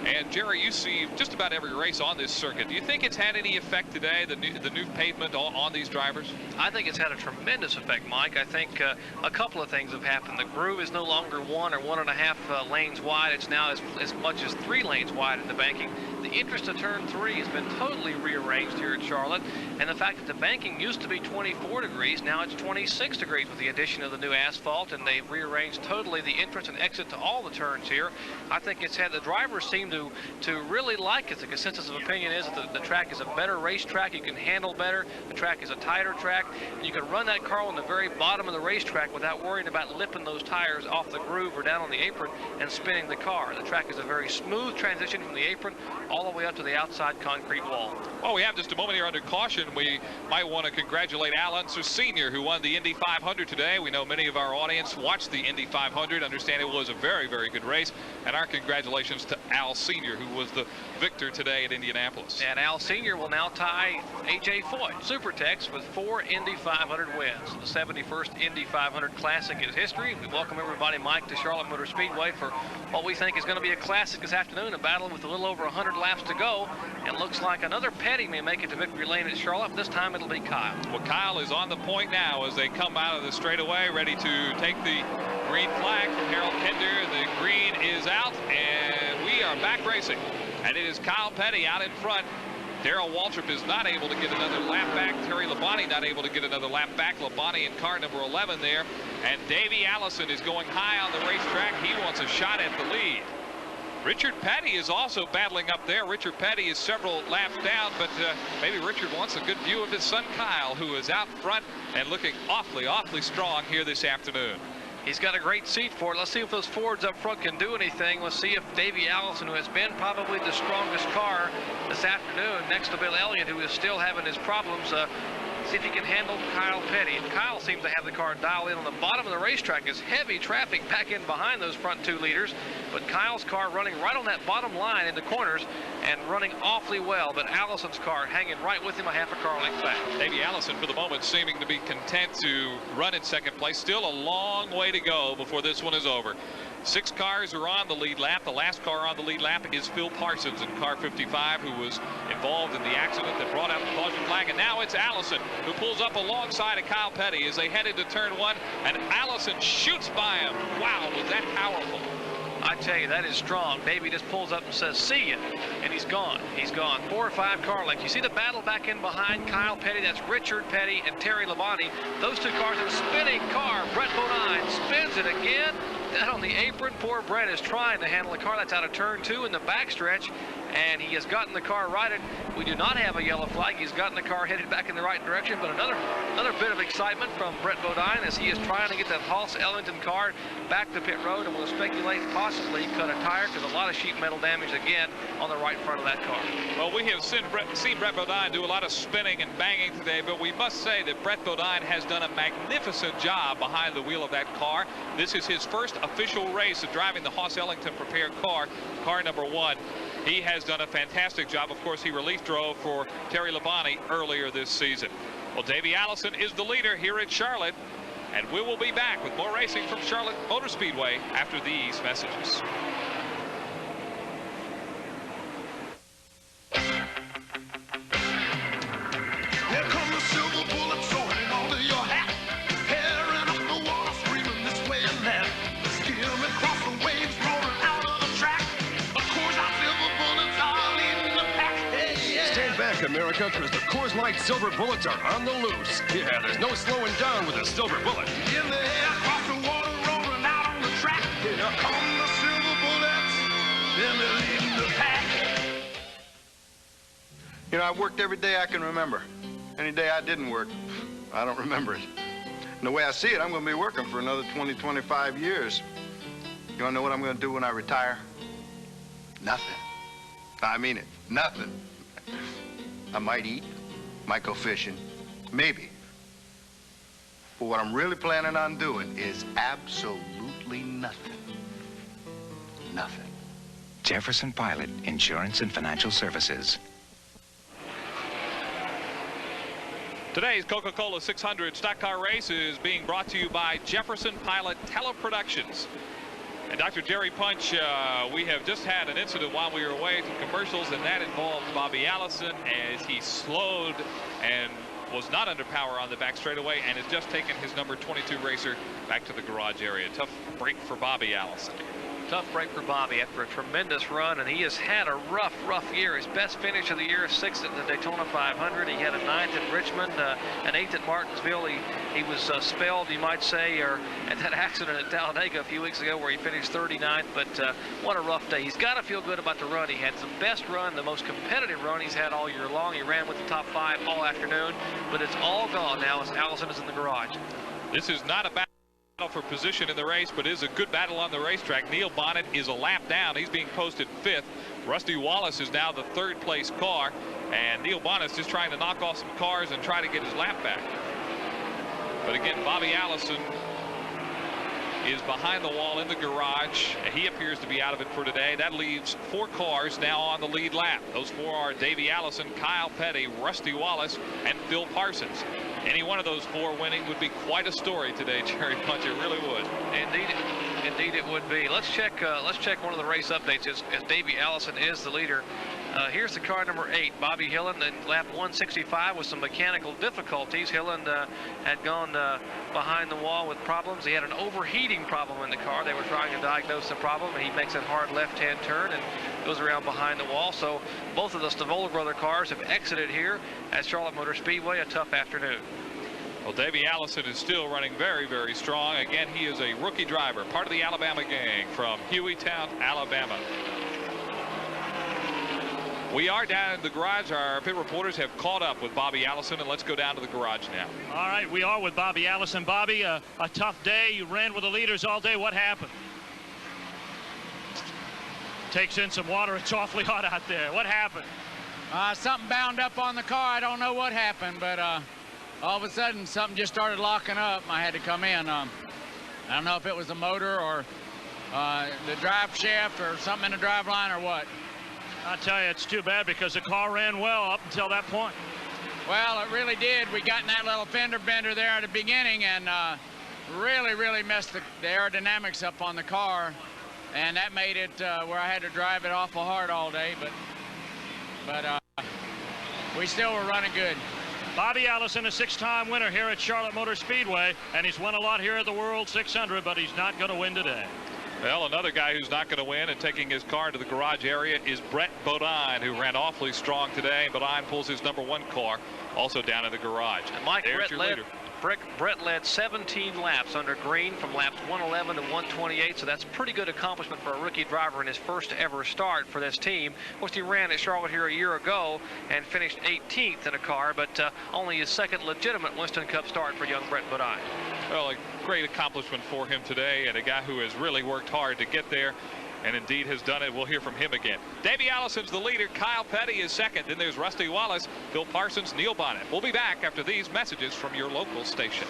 And Jerry, you see just about every race on this circuit. Do you think it's had any effect today, the new pavement on these drivers? I think it's had a tremendous effect, Mike. I think a couple of things have happened. The groove is no longer 1 or 1.5 lanes wide. It's now as much as 3 lanes wide in the banking. The entrance to turn 3 has been totally rearranged here at Charlotte. And the fact that the banking used to be 24 degrees, now it's 26 degrees with the addition of the new asphalt. And they've rearranged totally the entrance and exit to all the turns here. I think it's had, the drivers seem to really like it. The consensus of opinion is that the track is a better racetrack. You can handle better. The track is a tighter track. And you can run that car on the very bottom of the racetrack without worrying about lipping those tires off the groove or down on the apron and spinning the car. The track is a very smooth transition from the apron all the way up to the outside concrete wall. Well, we have just a moment here under caution. We might want to congratulate Al Unser Sr., who won the Indy 500 today. We know many of our audience watched the Indy 500, understand it was a very, very good race. And our congratulations to Al Sr., who was the victor today at Indianapolis. And Al Sr. will now tie A.J. Foyt, Supertex, with 4 Indy 500 wins. The 71st Indy 500 Classic is history. We welcome everybody, Mike, to Charlotte Motor Speedway for what we think is going to be a classic this afternoon, a battle with a little over 100 laps to go. And looks like another Petty may make it to victory lane at Charlotte. This time it'll be Kyle. Well, Kyle is on the point now as they come out of the straightaway, ready to take the green flag from Harold Kinder. The green is out, and we are back racing. And it is Kyle Petty out in front. Darrell Waltrip is not able to get another lap back. Terry Labonte not able to get another lap back. Labonte in car number 11 there. And Davey Allison is going high on the racetrack. He wants a shot at the lead. Richard Petty is also battling up there. Richard Petty is several laps down, but maybe Richard wants a good view of his son Kyle, who is out front and looking awfully strong here this afternoon. He's got a great seat for it. Let's see if those Fords up front can do anything. Let's see if Davey Allison, who has been probably the strongest car this afternoon, next to Bill Elliott, who is still having his problems, see if he can handle Kyle Petty. And Kyle seems to have the car dialed in. On the bottom of the racetrack is heavy traffic back in behind those front 2 leaders, but Kyle's car running right on that bottom line in the corners and running awfully well, but Allison's car hanging right with him a half a car length back. Davey Allison for the moment seeming to be content to run in second place. Still a long way to go before this one is over. 6 cars are on the lead lap. The last car on the lead lap is Phil Parsons in car 55, who was involved in the accident that brought out the caution flag. And now it's Allison who pulls up alongside of Kyle Petty as they head into turn 1, and Allison shoots by him. Wow, was that powerful. I tell you, that is strong. Davey just pulls up and says, see ya, and he's gone. He's gone. 4 or 5 car lengths. You see the battle back in behind Kyle Petty. That's Richard Petty and Terry Labonte. Those 2 cars in a spinning car. Brett Bodine spins it again. Down on the apron, poor Brett is trying to handle the car. That's out of turn 2 in the backstretch, and he has gotten the car righted. We do not have a yellow flag. He's gotten the car headed back in the right direction, but another bit of excitement from Brett Bodine as he is trying to get that Hoss Ellington car back to pit road, and will speculate possibly cut a tire because a lot of sheet metal damage again on the right front of that car. Well, we have seen Brett Bodine do a lot of spinning and banging today, but we must say that Brett Bodine has done a magnificent job behind the wheel of that car. This is his first official race of driving the Hoss Ellington prepared car, car number 1. He has done a fantastic job. Of course, he relief drove for Terry Labonte earlier this season. Well, Davey Allison is the leader here at Charlotte, and we will be back with more racing from Charlotte Motor Speedway after these messages. Here come the silver bullets, so hang on to your hat. Tearing up the water, screaming this way and that. Skimming across the waves, rolling out of the track. Of course, our silver bullets are leading the pack. Hey, yeah. Stand back, America, because the Coors Light Silver Bullets are on the loose. Yeah, there's no slowing down with a silver bullet. In the air, across the water, rolling out on the track. Here come the silver bullets, then they're leading the pack. You know, I've worked every day I can remember. Any day I didn't work, I don't remember it. And the way I see it, I'm going to be working for another 20, 25 years. You want to know what I'm going to do when I retire? Nothing. I mean it, nothing. I might eat, might go fishing, maybe. But what I'm really planning on doing is absolutely nothing. Nothing. Jefferson Pilot Insurance and Financial Services. Today's Coca-Cola 600 stock car race is being brought to you by Jefferson Pilot Teleproductions. And Dr. Jerry Punch, we have just had an incident while we were away to commercials, and that involved Bobby Allison as he slowed and was not under power on the back straightaway and has just taken his number 22 racer back to the garage area. Tough break for Bobby Allison. Tough break for Bobby after a tremendous run, and he has had a rough year. His best finish of the year is 6th at the Daytona 500. He had a 9th at Richmond, an 8th at Martinsville. He was spelled, you might say, or at that accident at Talladega a few weeks ago where he finished 39th, but what a rough day. He's got to feel good about the run. He had the best run, the most competitive run he's had all year long. He ran with the top 5 all afternoon, but it's all gone now as Allison is in the garage. This is not a battle for position in the race, but is a good battle on the racetrack. Neil Bonnet is a lap down. He's being posted 5th. Rusty Wallace is now the 3rd place car, and Neil Bonnet's just trying to knock off some cars and try to get his lap back. But again, Bobby Allison is behind the wall in the garage. He appears to be out of it for today. That leaves 4 cars now on the lead lap. Those 4 are Davey Allison, Kyle Petty, Rusty Wallace, and Phil Parsons. Any one of those 4 winning would be quite a story today, Jerry Punch. It really would. Indeed it would be. Let's check one of the race updates as Davey Allison is the leader. Here's the car number 8, Bobby Hillen, in lap 165 with some mechanical difficulties. Hillen had gone behind the wall with problems. He had an overheating problem in the car. They were trying to diagnose the problem, and he makes a hard left-hand turn and goes around behind the wall. So both of the Stavola brother cars have exited here at Charlotte Motor Speedway. A tough afternoon. Well, Davey Allison is still running very, very strong. Again, he is a rookie driver, part of the Alabama gang from Hueytown, Alabama. We are down in the garage. Our pit reporters have caught up with Bobby Allison, and let's go down to the garage now. All right, we are with Bobby Allison. Bobby, a tough day. You ran with the leaders all day. What happened? Takes in some water. It's awfully hot out there. What happened? Something bound up on the car. I don't know what happened, but all of a sudden something just started locking up. I had to come in. I don't know if it was the motor or the drive shaft or something in the drive line or what. I tell you, it's too bad because the car ran well up until that point. Well, it really did. We got in that little fender bender there at the beginning and really messed the aerodynamics up on the car. And that made it where I had to drive it awful hard all day. But we still were running good. Bobby Allison, a 6-time winner here at Charlotte Motor Speedway. And he's won a lot here at the World 600, but he's not going to win today. Well, another guy who's not going to win and taking his car into the garage area is Brett Bodine, who ran awfully strong today. Bodine pulls his #1 car also down in the garage. And Mike, Brett led 17 laps under green from laps 111 to 128, so that's pretty good accomplishment for a rookie driver in his first ever start for this team. Of course, he ran at Charlotte here a year ago and finished 18th in a car, but only his second legitimate Winston Cup start for young Brett Bodine. Well, a great accomplishment for him today, and a guy who has really worked hard to get there and indeed has done it. We'll hear from him again. Davey Allison's the leader. Kyle Petty is second. Then there's Rusty Wallace, Phil Parsons, Neil Bonnet. We'll be back after these messages from your local station.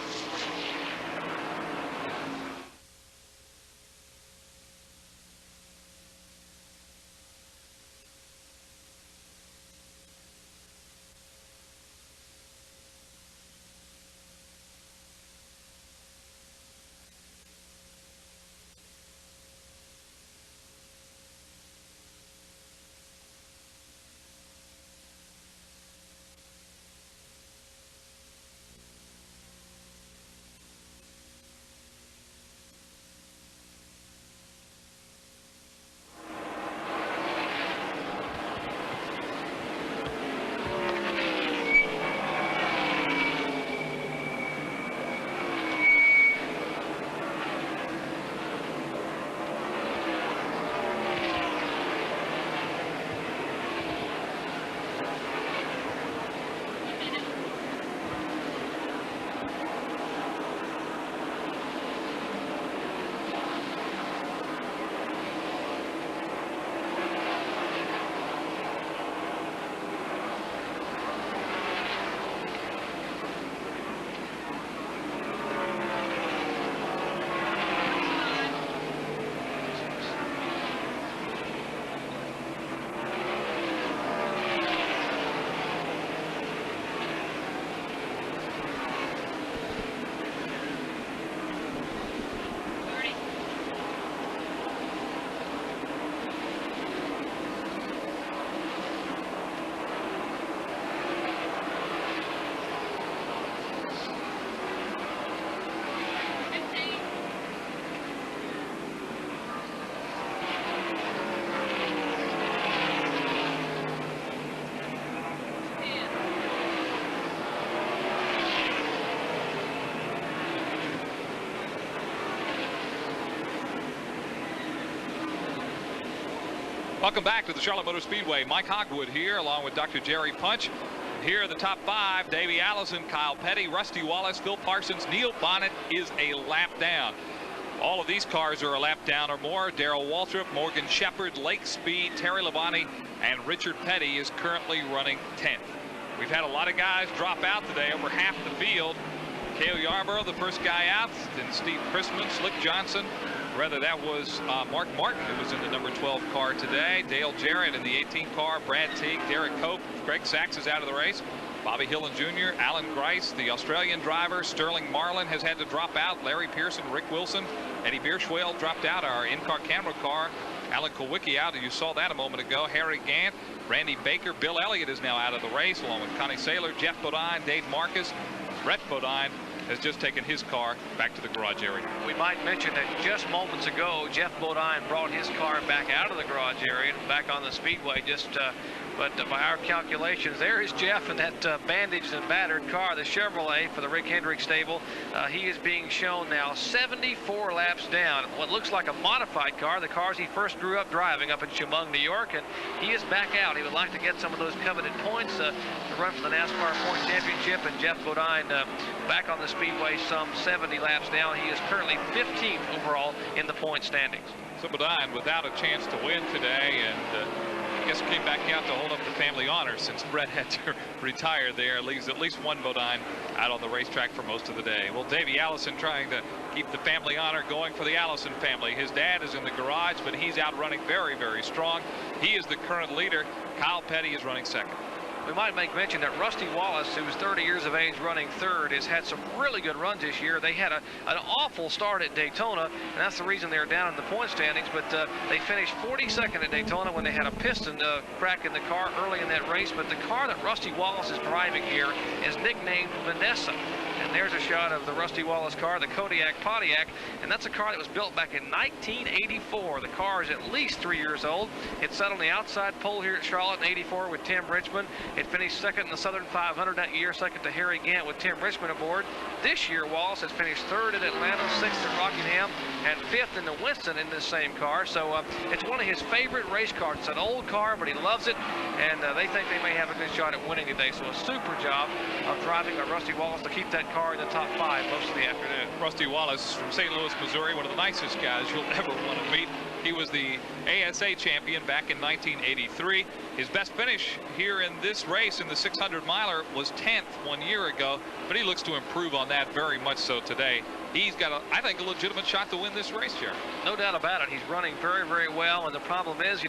Welcome back to the Charlotte Motor Speedway. Mike Hogwood here along with Dr. Jerry Punch. Here are the top 5. Davey Allison, Kyle Petty, Rusty Wallace, Phil Parsons, Neil Bonnet is a lap down. All of these cars are a lap down or more. Darrell Waltrip, Morgan Shepherd, Lake Speed, Terry Labonte, and Richard Petty is currently running 10th. We've had a lot of guys drop out today, over half the field. Cale Yarborough, the first guy out, then Steve Chrisman, Slick Johnson. Rather, that was Mark Martin, who was in the number 12 car today. Dale Jarrett in the 18 car. Brad Teague, Derek Cope, Greg Sachs is out of the race. Bobby Hillen Jr., Alan Grice, the Australian driver. Sterling Marlin has had to drop out. Larry Pearson, Rick Wilson, Eddie Bierschwell dropped out. Our in-car camera car. Alan Kowicki out, and you saw that a moment ago. Harry Gant, Randy Baker, Bill Elliott is now out of the race, along with Connie Saylor, Jeff Bodine, Dave Marcus. Brett Bodine has just taken his car back to the garage area. We might mention that just moments ago, Jeff Bodine brought his car back out of the garage area, back on the speedway. But by our calculations, there is Jeff in that bandaged and battered car, the Chevrolet for the Rick Hendrick stable. He is being shown now 74 laps down. What looks like a modified car, the cars he first grew up driving up in Chemung, New York, and he is back out. He would like to get some of those coveted points to run for the NASCAR Point Championship, and Jeff Bodine back on the speedway some 70 laps down. He is currently 15th overall in the point standings. So Bodine without a chance to win today, and I guess came back out to hold up the family honor since Brett had to retire there. Leaves at least one Bodine out on the racetrack for most of the day. Well, Davey Allison trying to keep the family honor going for the Allison family. His dad is in the garage, but he's out running very, very strong. He is the current leader. Kyle Petty is running second. We might make mention that Rusty Wallace, who's 30 years of age running third, has had some really good runs this year. They had an awful start at Daytona, and that's the reason they're down in the point standings, but they finished 42nd at Daytona when they had a piston crack in the car early in that race. But the car that Rusty Wallace is driving here is nicknamed Vanessa. And there's a shot of the Rusty Wallace car, the Kodiak Pontiac, and that's a car that was built back in 1984. The car is at least 3 years old. It sat on the outside pole here at Charlotte in '84 with Tim Richmond. It finished second in the Southern 500 that year, second to Harry Gant with Tim Richmond aboard. This year, Wallace has finished third at Atlanta, sixth at Rockingham, and fifth in the Winston in this same car. So it's one of his favorite race cars. It's an old car, but he loves it, and they think they may have a good shot at winning today. So a super job of driving by Rusty Wallace to keep that car in the top 5 most of the afternoon. Rusty Wallace from St. Louis, Missouri, one of the nicest guys you'll ever want to meet. He was the ASA champion back in 1983. His best finish here in this race in the 600 miler was 10th 1 year ago, but he looks to improve on that very much so today. He's got, I think, a legitimate shot to win this race, Jerry. No doubt about it. He's running very, very well, and the problem is,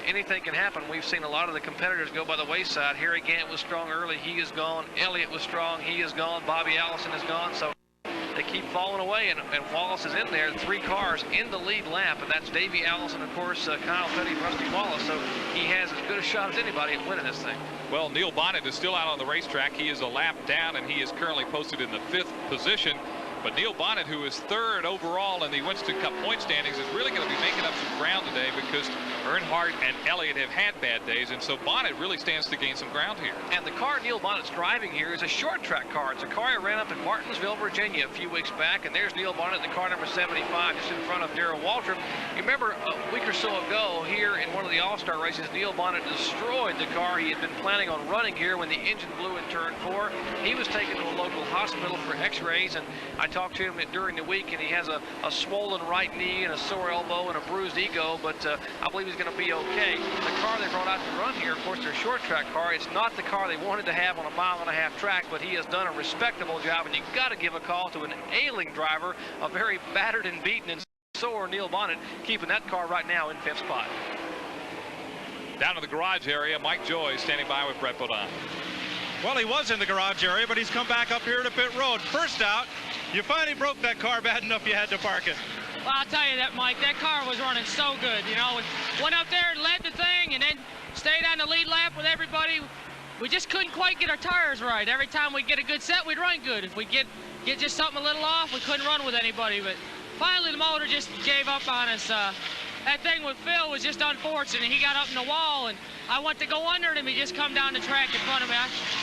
anything can happen. We've seen a lot of the competitors go by the wayside. Harry Gant was strong early. He is gone. Elliott was strong. He is gone. Bobby Allison is gone. So they keep falling away, and Wallace is in there, 3 cars in the lead lap, and that's Davey Allison, of course, Kyle Petty, Rusty Wallace, so he has as good a shot as anybody at winning this thing. Well, Neil Bonnet is still out on the racetrack. He is a lap down, and he is currently posted in the 5th position. But Neil Bonnet, who is 3rd overall in the Winston Cup point standings, is really going to be making up some ground today because Earnhardt and Elliott have had bad days, and so Bonnet really stands to gain some ground here. And the car Neil Bonnet's driving here is a short track car. It's a car he ran up in Martinsville, Virginia a few weeks back, and there's Neil Bonnet in the car number 75 just in front of Darrell Waltrip. You remember a week or so ago here in one of the All-Star races, Neil Bonnet destroyed the car he had been planning on running here when the engine blew in turn 4. He was taken to a local hospital for x-rays, and I talked to him during the week, and he has a swollen right knee and a sore elbow and a bruised ego, but I believe he's going to be okay. The car they brought out to run here, of course, their short track car. It's not the car they wanted to have on a 1.5-mile track, but he has done a respectable job, and you got to give a call to an ailing driver, a very battered and beaten and sore Neil Bonnet, keeping that car right now in 5th spot. Down to the garage area, Mike Joy standing by with Brett Bodine. Well, he was in the garage area, but he's come back up here to pit road. First out, you finally broke that car bad enough you had to park it. Well, I'll tell you that, Mike, that car was running so good. You know, we went up there and led the thing and then stayed on the lead lap with everybody. We just couldn't quite get our tires right. Every time we'd get a good set, we'd run good. If we get just something a little off, we couldn't run with anybody. But finally, the motor just gave up on us. That thing with Phil was just unfortunate. He got up in the wall, and I went to go under him. He just come down the track in front of me.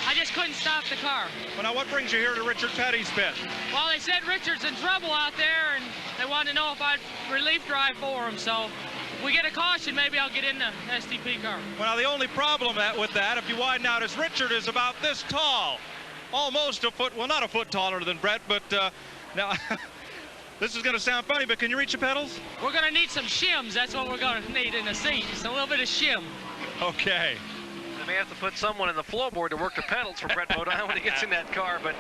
I just couldn't stop the car. Well, now, what brings you here to Richard Petty's pit? Well, they said Richard's in trouble out there, and they wanted to know if I'd relief drive for him. So if we get a caution, maybe I'll get in the STP car. Well, now, the only problem with that, if you widen out, is Richard is about this tall. Almost a foot, well, not a foot taller than Brett, but now... This is going to sound funny, but can you reach the pedals? We're going to need some shims. That's what we're going to need in the seats. A little bit of shim. Okay. may have to put someone in the floorboard to work the pedals for Brett Bodine when he gets in that car. But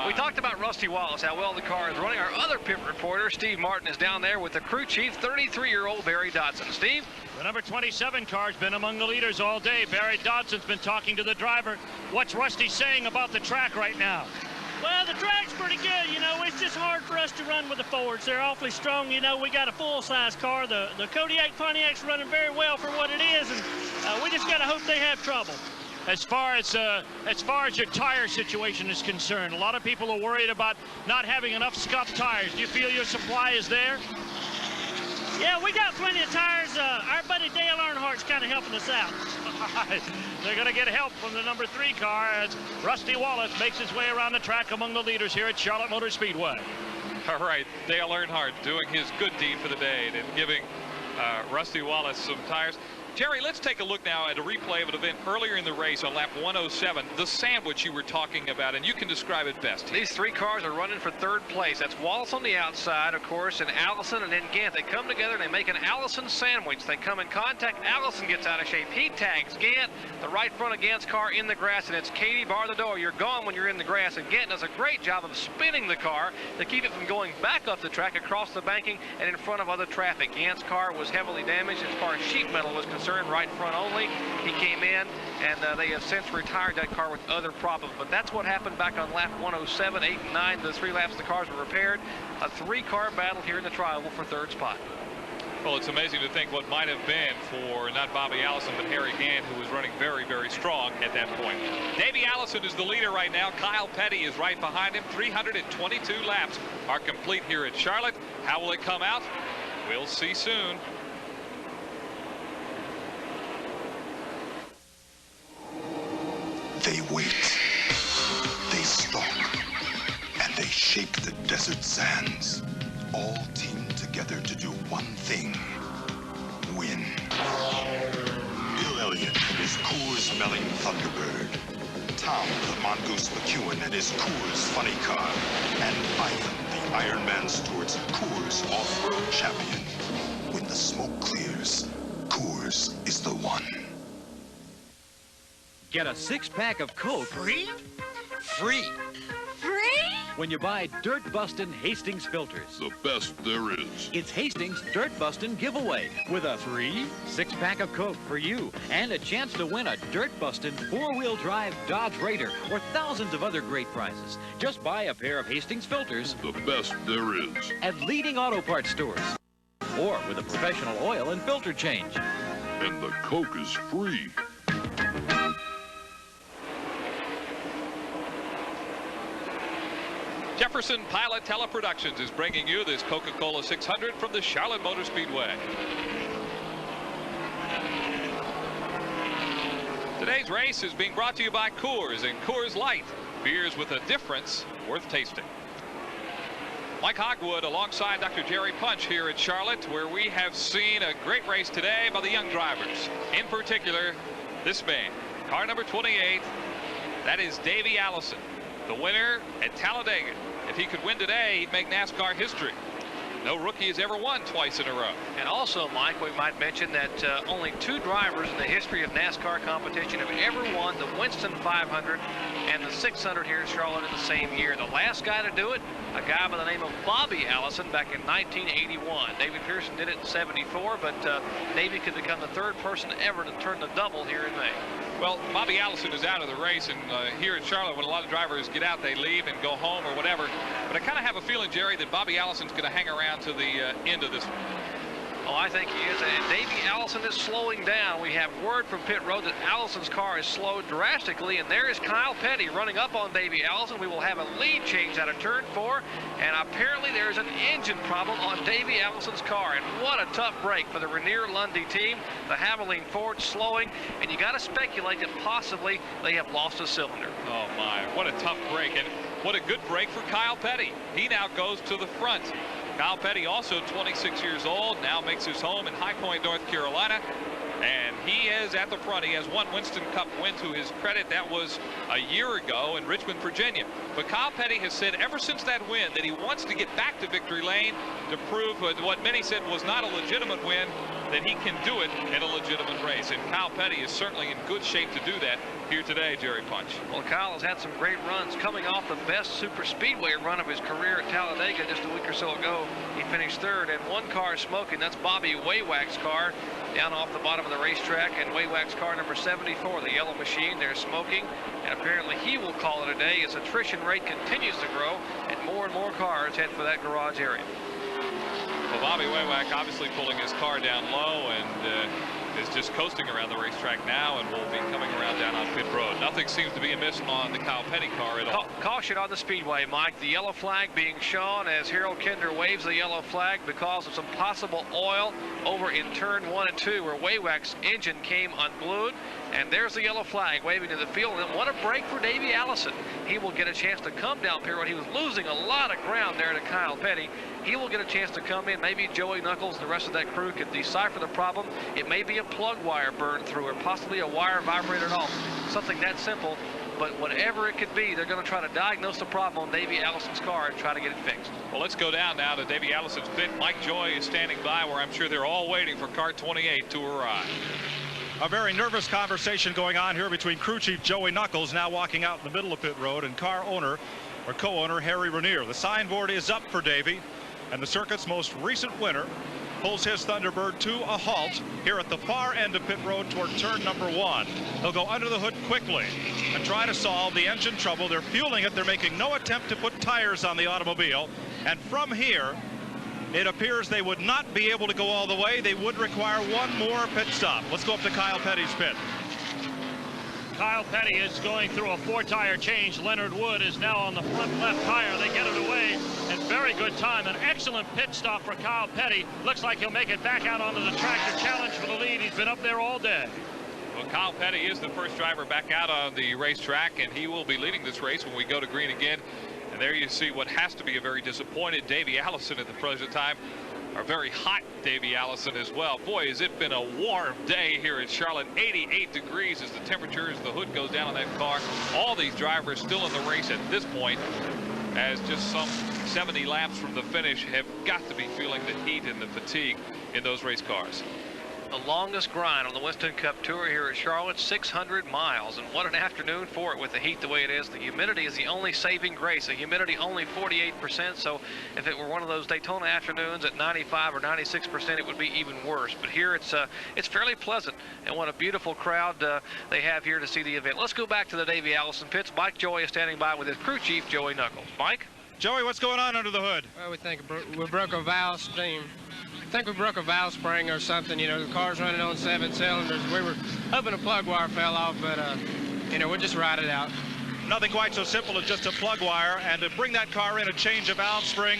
we talked about Rusty Wallace, how well the car is running. Our other pit reporter, Steve Martin, is down there with the crew chief, 33-year-old Barry Dodson. Steve? The number 27 car's been among the leaders all day. Barry Dodson's been talking to the driver. What's Rusty saying about the track right now? Well, the track's pretty good. You know, it's just hard for us to run with the Fords. They're awfully strong. You know, we got a full-size car. The Kodiak Pontiac's running very well for what it is, and we just got to hope they have trouble. As far as your tire situation is concerned, a lot of people are worried about not having enough scuffed tires. Do you feel your supply is there? Yeah, we got plenty of tires. Our buddy Dale Earnhardt's kind of helping us out. They're going to get help from the number 3 car as Rusty Wallace makes his way around the track among the leaders here at Charlotte Motor Speedway. All right, Dale Earnhardt doing his good deed for the day and giving Rusty Wallace some tires. Jerry, let's take a look now at a replay of an event earlier in the race on lap 107, the sandwich you were talking about, and you can describe it best. These 3 cars are running for 3rd place. That's Wallace on the outside, of course, and Allison and then Gant. They come together and they make an Allison sandwich. They come in contact. Allison gets out of shape. He tags Gant, the right front of Gant's car in the grass, and it's Katie, bar the door. You're gone when you're in the grass, and Gant does a great job of spinning the car to keep it from going back up the track across the banking and in front of other traffic. Gant's car was heavily damaged as far as sheet metal was concerned, right front only. He came in, and they have since retired that car with other problems. But that's what happened back on lap 107, 8, and 9. The 3 laps the cars were repaired. A 3-car battle here in the Tri-Oval for 3rd spot. Well, it's amazing to think what might have been for not Bobby Allison, but Harry Gant, who was running very, very strong at that point. Davey Allison is the leader right now. Kyle Petty is right behind him. 322 laps are complete here at Charlotte. How will it come out? We'll see soon. They wait, they stalk, and they shake the desert sands, all team together to do one thing: win. Bill Elliott and his Coors-smelling Thunderbird, Tom the Mongoose McEwen and his Coors funny car, and Ivan the Iron Man Stewart's Coors off-road champion. When the smoke clears, Coors is the one. Get a 6-pack of Coke. Free? Free. Free? When you buy Dirt Bustin' Hastings filters. The best there is. It's Hastings Dirt Bustin' giveaway with a free 6-pack of Coke for you and a chance to win a Dirt Bustin' 4-wheel drive Dodge Raider or thousands of other great prizes. Just buy a pair of Hastings filters. The best there is. At leading auto parts stores or with a professional oil and filter change. And the Coke is free. Jefferson Pilot Teleproductions is bringing you this Coca-Cola 600 from the Charlotte Motor Speedway. Today's race is being brought to you by Coors and Coors Light, beers with a difference worth tasting. Mike Hogwood alongside Dr. Jerry Punch here at Charlotte, where we have seen a great race today by the young drivers. In particular, this man, car number 28, that is Davey Allison, the winner at Talladega. If he could win today, he'd make NASCAR history. No rookie has ever won twice in a row. And also, Mike, we might mention that only 2 drivers in the history of NASCAR competition have ever won the Winston 500 and the 600 here in Charlotte in the same year. The last guy to do it, a guy by the name of Bobby Allison back in 1981. David Pearson did it in 74, but Davey could become the 3rd person ever to turn the double here in May. Well, Bobby Allison is out of the race, and here in Charlotte, when a lot of drivers get out, they leave and go home or whatever. But I kind of have a feeling, Jerry, that Bobby Allison's going to hang around to the end of this one. Oh, I think he is. And Davey Allison is slowing down. We have word from pit road that Allison's car is slowed drastically, and there is Kyle Petty running up on Davey Allison. We will have a lead change out of turn 4, and apparently there's an engine problem on Davey Allison's car. And what a tough break for the Rainier Lundy team. The Haviland Ford slowing, and you got to speculate that possibly they have lost a cylinder. Oh my, what a tough break, and what a good break for Kyle Petty. He now goes to the front. Kyle Petty, also 26 years old, now makes his home in High Point, North Carolina. And he is at the front. He has one Winston Cup win to his credit. That was a year ago in Richmond, Virginia. But Kyle Petty has said ever since that win that he wants to get back to victory lane to prove what many said was not a legitimate win, that he can do it in a legitimate race. And Kyle Petty is certainly in good shape to do that here today, Jerry Punch. Well, Kyle has had some great runs, coming off the best super speedway run of his career at Talladega just a week or so ago. He finished third, and one car is smoking. That's Bobby Waywack's car down off the bottom of the racetrack, and Waywack's car number 74, the yellow machine, they're smoking, and apparently he will call it a day as attrition rate continues to grow and more cars head for that garage area. Well, Bobby Waywack obviously pulling his car down low and is just coasting around the racetrack now and will be coming around down on pit road. Nothing seems to be amiss on the Kyle Petty car at all. Caution on the speedway, Mike. The yellow flag being shown as Harold Kinder waves the yellow flag because of some possible oil over in turn 1 and 2 where Waywack's engine came unglued. And there's the yellow flag waving to the field. And what a break for Davey Allison. He will get a chance to come down pit road. He was losing a lot of ground there to Kyle Petty. He will get a chance to come in. Maybe Joey Knuckles and the rest of that crew can decipher the problem. It may be a plug wire burned through or possibly a wire vibrated off. Something that simple. But whatever it could be, they're going to try to diagnose the problem on Davey Allison's car and try to get it fixed. Well, let's go down now to Davey Allison's pit. Mike Joy is standing by where I'm sure they're all waiting for car 28 to arrive. A very nervous conversation going on here between crew chief Joey Knuckles, now walking out in the middle of pit road, and car owner or co-owner Harry Ranier. The signboard is up for Davey, and the circuit's most recent winner pulls his Thunderbird to a halt here at the far end of pit road toward turn number 1. He'll go under the hood quickly and try to solve the engine trouble. They're fueling it. They're making no attempt to put tires on the automobile. And from here, it appears they would not be able to go all the way. They would require one more pit stop. Let's go up to Kyle Petty's pit. Kyle Petty is going through a 4-tire change. Leonard Wood is now on the front left tire. They get it away, and very good time. An excellent pit stop for Kyle Petty. Looks like he'll make it back out onto the track to challenge for the lead. He's been up there all day. Well, Kyle Petty is the first driver back out on the racetrack, and he will be leading this race when we go to green again. And there you see what has to be a very disappointed Davey Allison at the present time. A very hot Davey Allison as well. Boy, has it been a warm day here in Charlotte. 88 degrees is the temperature as the hood goes down on that car. All these drivers still in the race at this point, as just some 70 laps from the finish, have got to be feeling the heat and the fatigue in those race cars. The longest grind on the Winston Cup Tour here at Charlotte, 600 miles, and what an afternoon for it with the heat the way it is. The humidity is the only saving grace. The humidity only 48%, so if it were one of those Daytona afternoons at 95 or 96%, it would be even worse. But here it's fairly pleasant, and what a beautiful crowd they have here to see the event. Let's go back to the Davey Allison pits. Mike Joy is standing by with his crew chief, Joey Knuckles. Mike? Joey, what's going on under the hood? Well, we think we broke a valve stream. I think we broke a valve spring or something. You know, the car's running on 7 cylinders. We were hoping a plug wire fell off, but, you know, we'll just ride it out. Nothing quite so simple as just a plug wire, and to bring that car in, a change of valve spring,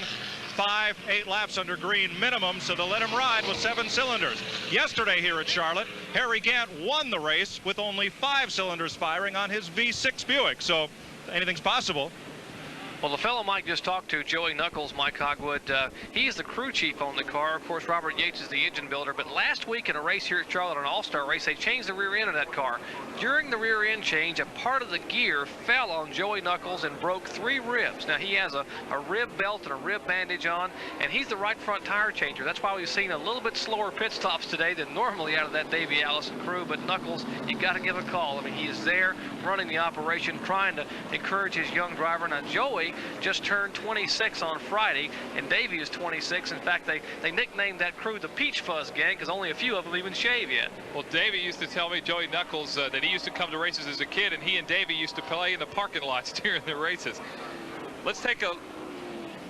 5-8 laps under green minimum, so they'll let him ride with 7 cylinders. Yesterday here at Charlotte, Harry Gant won the race with only 5 cylinders firing on his V6 Buick, so anything's possible. Well, the fellow Mike just talked to, Joey Knuckles, Mike Hogwood, he's the crew chief on the car. Of course, Robert Yates is the engine builder. But last week in a race here at Charlotte, an all-star race, they changed the rear end of that car. During the rear end change, a part of the gear fell on Joey Knuckles and broke 3 ribs. Now, he has a rib belt and a rib bandage on, and he's the right front tire changer. That's why we've seen a little bit slower pit stops today than normally out of that Davey Allison crew. But Knuckles, you got to give a call. I mean, he is there running the operation, trying to encourage his young driver. Now, Joey just turned 26 on Friday, and Davey is 26. In fact, they nicknamed that crew the Peach Fuzz Gang because only a few of them even shave yet. Well, Davey used to tell me, Joey Knuckles, that he used to come to races as a kid, and he and Davey used to play in the parking lots during the races. Let's take a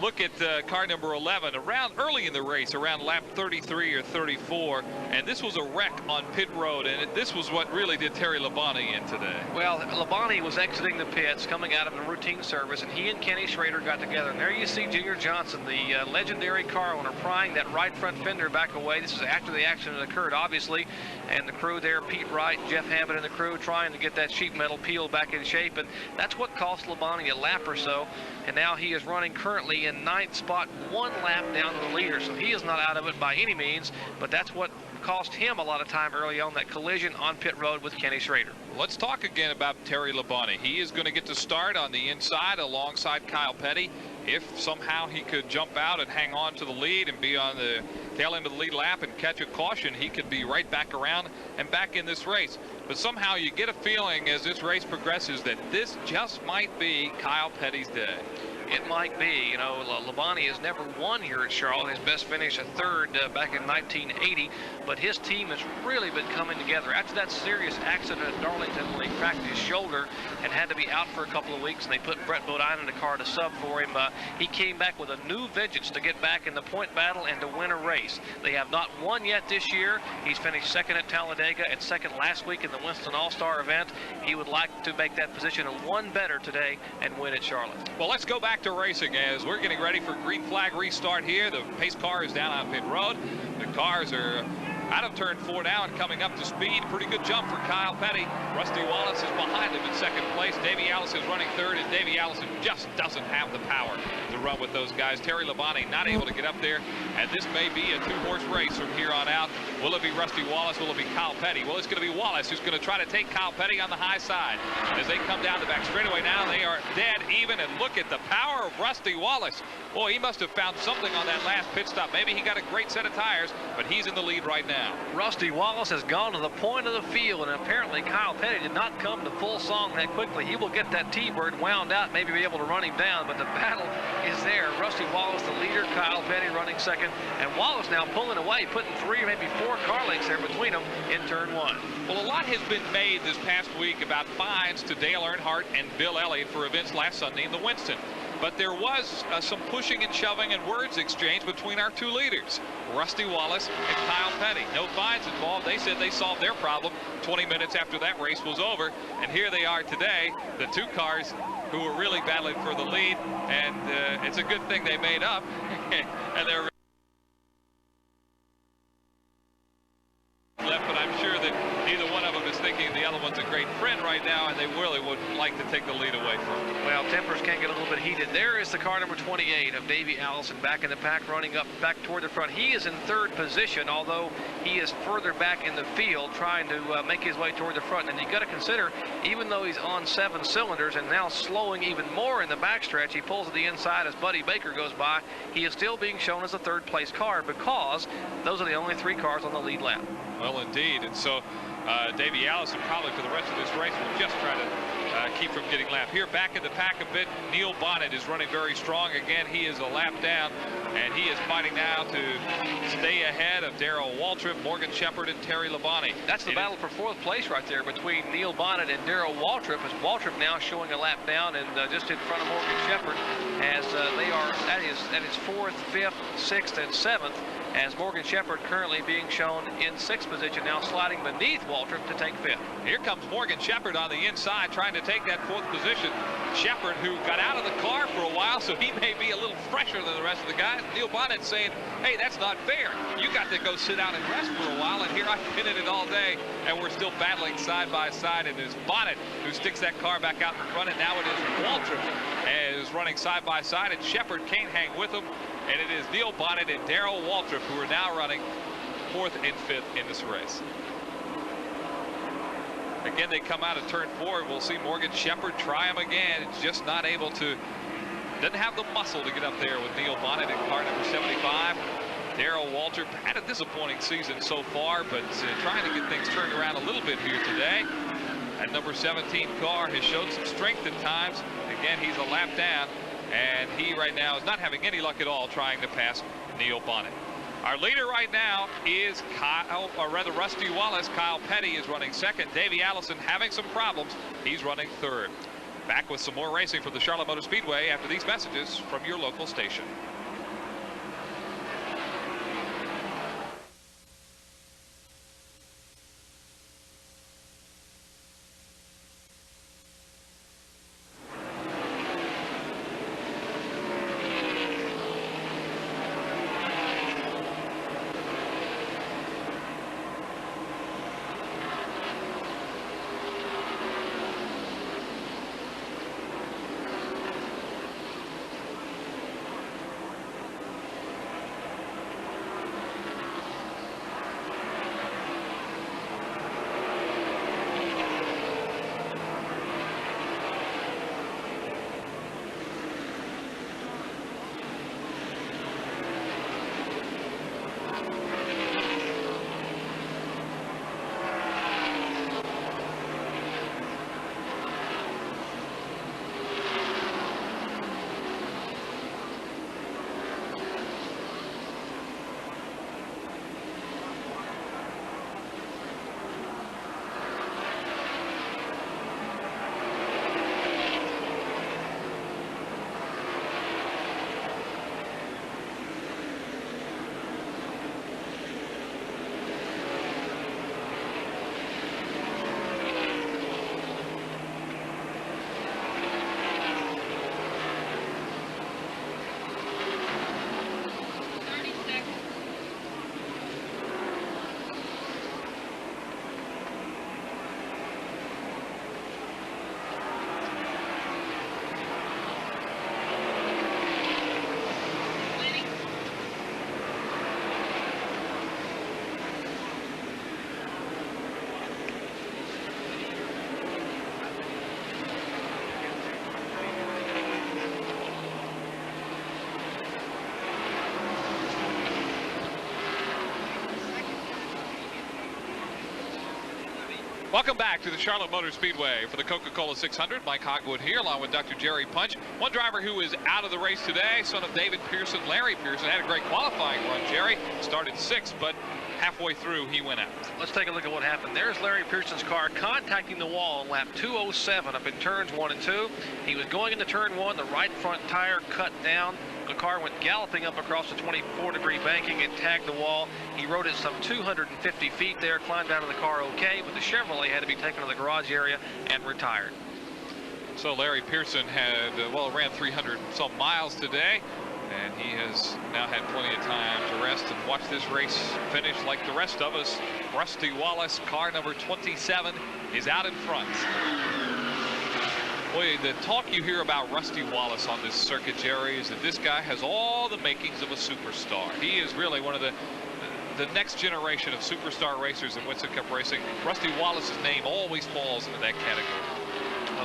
look at car number 11 early in the race, around lap 33 or 34, and this was a wreck on pit road, and this was what really did Terry Labonte in today. Well, Labonte was exiting the pits, coming out of the routine service, and he and Kenny Schrader got together. And there you see Junior Johnson, the legendary car owner, prying that right front fender back away. This is after the accident occurred, obviously, and the crew there, Pete Wright, Jeff Hammond, and the crew trying to get that sheet metal peeled back in shape, and that's what cost Labonte a lap or so. And now he is running currently Labonte in 9th spot, 1 lap down to the leader. So he is not out of it by any means, but that's what cost him a lot of time early on, that collision on pit road with Kenny Schrader. Let's talk again about Terry Labonte. He is going to get to start on the inside alongside Kyle Petty. If somehow he could jump out and hang on to the lead and be on the tail end of the lead lap and catch a caution, he could be right back around and back in this race. But somehow you get a feeling as this race progresses that this just might be Kyle Petty's day. It might be. You know, Labonte has never won here at Charlotte. His best finish, a 3rd back in 1980. But his team has really been coming together. After that serious accident at Darlington when he cracked his shoulder and had to be out for a couple of weeks, and they put Brett Bodine in the car to sub for him, he came back with a new vengeance to get back in the point battle and to win a race. They have not won yet this year. He's finished 2nd at Talladega and 2nd last week in the Winston All-Star event. He would like to make that position 1 better today and win at Charlotte. Well, let's go back to racing as we're getting ready for green flag restart here. The pace car is down on pit road. The cars are out of turn 4 now and coming up to speed. Pretty good jump for Kyle Petty. Rusty Wallace is behind him in 2nd place. Davey Allison is running 3rd, and Davey Allison just doesn't have the power to run with those guys. Terry Labonte not able to get up there, and this may be a 2-horse race from here on out. Will it be Rusty Wallace? Will it be Kyle Petty? Well, it's going to be Wallace who's going to try to take Kyle Petty on the high side. As they come down the back straightaway now, they are dead even, and look at the power of Rusty Wallace. Boy, he must have found something on that last pit stop. Maybe he got a great set of tires, but he's in the lead right now. Rusty Wallace has gone to the point of the field, and apparently Kyle Petty did not come to full song that quickly. He will get that T-bird wound out, maybe be able to run him down, but the battle is there. Rusty Wallace, the leader, Kyle Petty running 2nd, and Wallace now pulling away, putting 3 or maybe 4 car lengths there between them in turn 1. Well, a lot has been made this past week about fines to Dale Earnhardt and Bill Elliott for events last Sunday in the Winston. But there was some pushing and shoving and words exchanged between our 2 leaders, Rusty Wallace and Kyle Petty. No fines involved. They said they solved their problem 20 minutes after that race was over. And here they are today, the 2 cars who were really battling for the lead. And it's a good thing they made up. And they're left, but I'm sure that neither one of them is thinking the other one's a great friend right now, and they really would like to take the lead away from him. Well, tempers can get a little bit heated. There is the car number 28 of Davey Allison back in the pack, running up back toward the front. He is in 3rd position, although he is further back in the field trying to make his way toward the front. And you got to consider, even though he's on 7 cylinders and now slowing even more in the backstretch, he pulls to the inside as Buddy Baker goes by. He is still being shown as a 3rd place car because those are the only 3 cars on the lead lap. Well, indeed. And so Davey Allison probably for the rest of this race will just try to keep from getting lapped. Here back in the pack a bit, Neil Bonnet is running very strong. Again, he is a lap down, and he is fighting now to stay ahead of Darrell Waltrip, Morgan Shepherd, and Terry Labonte. That's the battle for 4th place right there between Neil Bonnet and Darrell Waltrip, as Waltrip now showing a lap down and just in front of Morgan Shepherd, as they are, that is 4th, 5th, 6th, and 7th. As Morgan Shepherd currently being shown in 6th position, now sliding beneath Waltrip to take 5th. Here comes Morgan Shepherd on the inside trying to take that 4th position. Shepherd, who got out of the car for a while, so he may be a little fresher than the rest of the guys. Neil Bonnet saying, hey, that's not fair. You got to go sit down and rest for a while, and here I've been in it all day, and we're still battling side by side. And it's Bonnet who sticks that car back out in front, and now it is Waltrip is running side by side, and Shepherd can't hang with him. And it is Neil Bonnet and Darrell Waltrip who are now running 4th and 5th in this race. Again, they come out of turn 4, and we'll see Morgan Shepherd try him again. It's just not able to, doesn't have the muscle to get up there with Neil Bonnet in car number 75. Darrell Waltrip had a disappointing season so far, but trying to get things turned around a little bit here today. That number 17 car has showed some strength at times. Again, he's a lap down. And he right now is not having any luck at all trying to pass Neil Bonnet. Our leader right now is Rusty Wallace. Kyle Petty is running 2nd. Davey Allison having some problems. He's running 3rd. Back with some more racing from the Charlotte Motor Speedway after these messages from your local station. Welcome back to the Charlotte Motor Speedway for the Coca-Cola 600. Mike Hogwood here, along with Dr. Jerry Punch. One driver who is out of the race today, son of David Pearson, Larry Pearson, had a great qualifying run, Jerry. Started 6th, but halfway through, he went out. Let's take a look at what happened. There's Larry Pearson's car contacting the wall on lap 207 up in turns 1 and 2. He was going into turn 1, the right front tire cut down. The car went galloping up across the 24-degree banking and tagged the wall. He rode it some 250 feet there, climbed out of the car okay, but the Chevrolet had to be taken to the garage area and retired. So Larry Pearson had, ran 300 some miles today, and he has now had plenty of time to rest and watch this race finish like the rest of us. Rusty Wallace, car number 27, is out in front. Boy, the talk you hear about Rusty Wallace on this circuit, Jerry, is that this guy has all the makings of a superstar. He is really one of the next generation of superstar racers in Winston Cup racing. Rusty Wallace's name always falls into that category.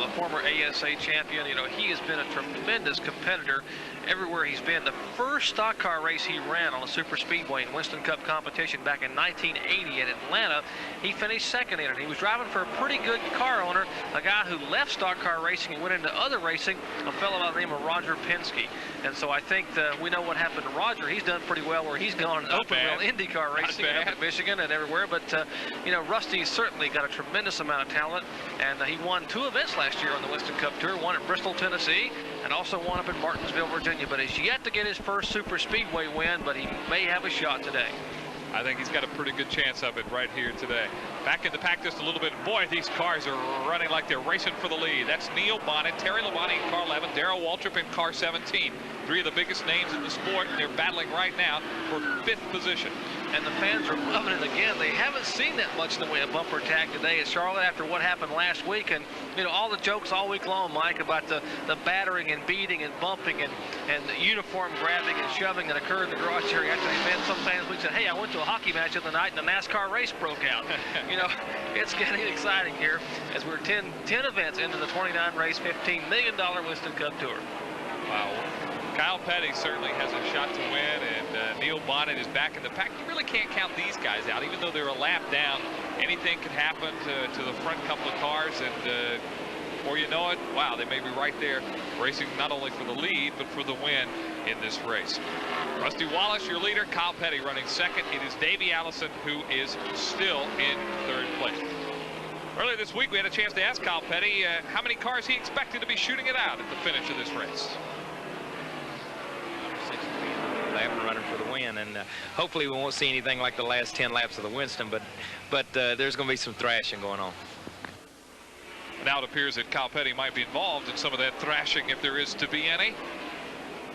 The former ASA champion, you know, he has been a tremendous competitor everywhere he's been. The first stock car race he ran on a super speedway in Winston Cup competition back in 1980 in Atlanta, he finished 2nd in it. He was driving for a pretty good car owner, a guy who left stock car racing and went into other racing, a fellow by the name of Roger Penske. And so I think we know what happened to Roger. He's done pretty well where he's gone open wheel IndyCar racing up in Michigan and everywhere. But, you know, Rusty's certainly got a tremendous amount of talent, and he won 2 events last year on the Winston Cup Tour, one at Bristol, Tennessee, and also one up in Martinsville, Virginia, but has yet to get his first super speedway win, but he may have a shot today. I think he's got a pretty good chance of it right here today. Back in the pack just a little bit. Boy, these cars are running like they're racing for the lead. That's Neil Bonnet, Terry Labonte in car 11, Darrell Waltrip in car 17. 3 of the biggest names in the sport, and they're battling right now for 5th position. And the fans are loving it again. They haven't seen that much in the way of bumper tag today at Charlotte after what happened last week. And, you know, all the jokes all week long, Mike, about the battering and beating and bumping and the uniform grabbing and shoving that occurred in the garage area after the event. Some fans said, hey, I went to a hockey match the other night and the NASCAR race broke out. You know, it's getting exciting here as we're 10 events into the 29 race, $15 million Winston Cup Tour. Wow. Kyle Petty certainly has a shot to win, and Neil Bonnet is back in the pack. You really can't count these guys out, even though they're a lap down. Anything could happen to the front couple of cars, and before you know it, wow, they may be right there racing not only for the lead, but for the win in this race. Rusty Wallace, your leader. Kyle Petty running 2nd. It is Davey Allison who is still in 3rd place. Earlier this week, we had a chance to ask Kyle Petty how many cars he expected to be shooting it out at the finish of this race. And running for the win, and hopefully we won't see anything like the last 10 laps of the Winston, but there's going to be some thrashing going on. Now it appears that Kyle Petty might be involved in some of that thrashing if there is to be any.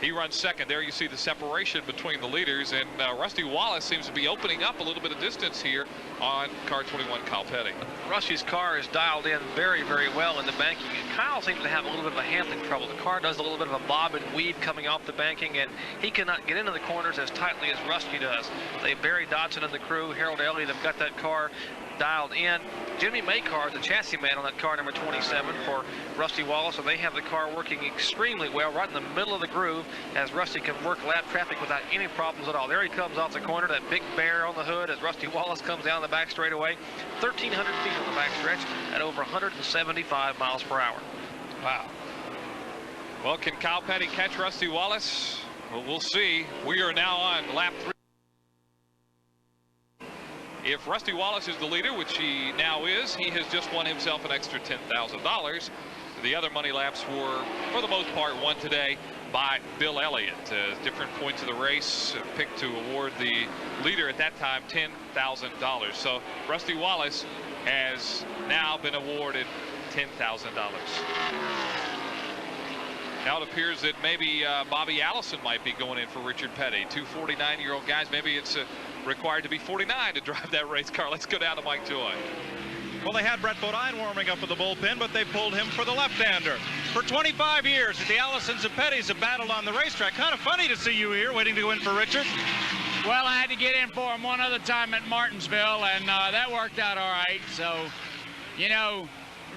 He runs 2nd. There you see the separation between the leaders, and Rusty Wallace seems to be opening up a little bit of distance here on car 21, Kyle Petty. Rusty's car is dialed in very, very well in the banking, and Kyle seems to have a little bit of a handling trouble. The car does a little bit of a bob and weave coming off the banking, and he cannot get into the corners as tightly as Rusty does. They have Barry Dodson and the crew, Harold Elliott have got that car dialed in. Jimmy Maycar, the chassis man on that car number 27 for Rusty Wallace, so they have the car working extremely well right in the middle of the groove as Rusty can work lap traffic without any problems at all. There he comes off the corner, that big bear on the hood as Rusty Wallace comes down the back straightaway. 1,300 feet on the back stretch at over 175 miles per hour. Wow. Well, can Kyle Petty catch Rusty Wallace? Well, we'll see. We are now on lap 3. If Rusty Wallace is the leader, which he now is, he has just won himself an extra $10,000. The other money laps were, for the most part, won today by Bill Elliott. Different points of the race picked to award the leader at that time $10,000. So Rusty Wallace has now been awarded $10,000. Now it appears that maybe Bobby Allison might be going in for Richard Petty. 2 49-year-old guys. Maybe it's required to be 49 to drive that race car. Let's go down to Mike Joy. Well, they had Brett Bodine warming up with the bullpen, but they pulled him for the left-hander. For 25 years, the Allisons and Pettys have battled on the racetrack. Kind of funny to see you here waiting to go in for Richard. Well, I had to get in for him one other time at Martinsville, and that worked out all right. So, you know,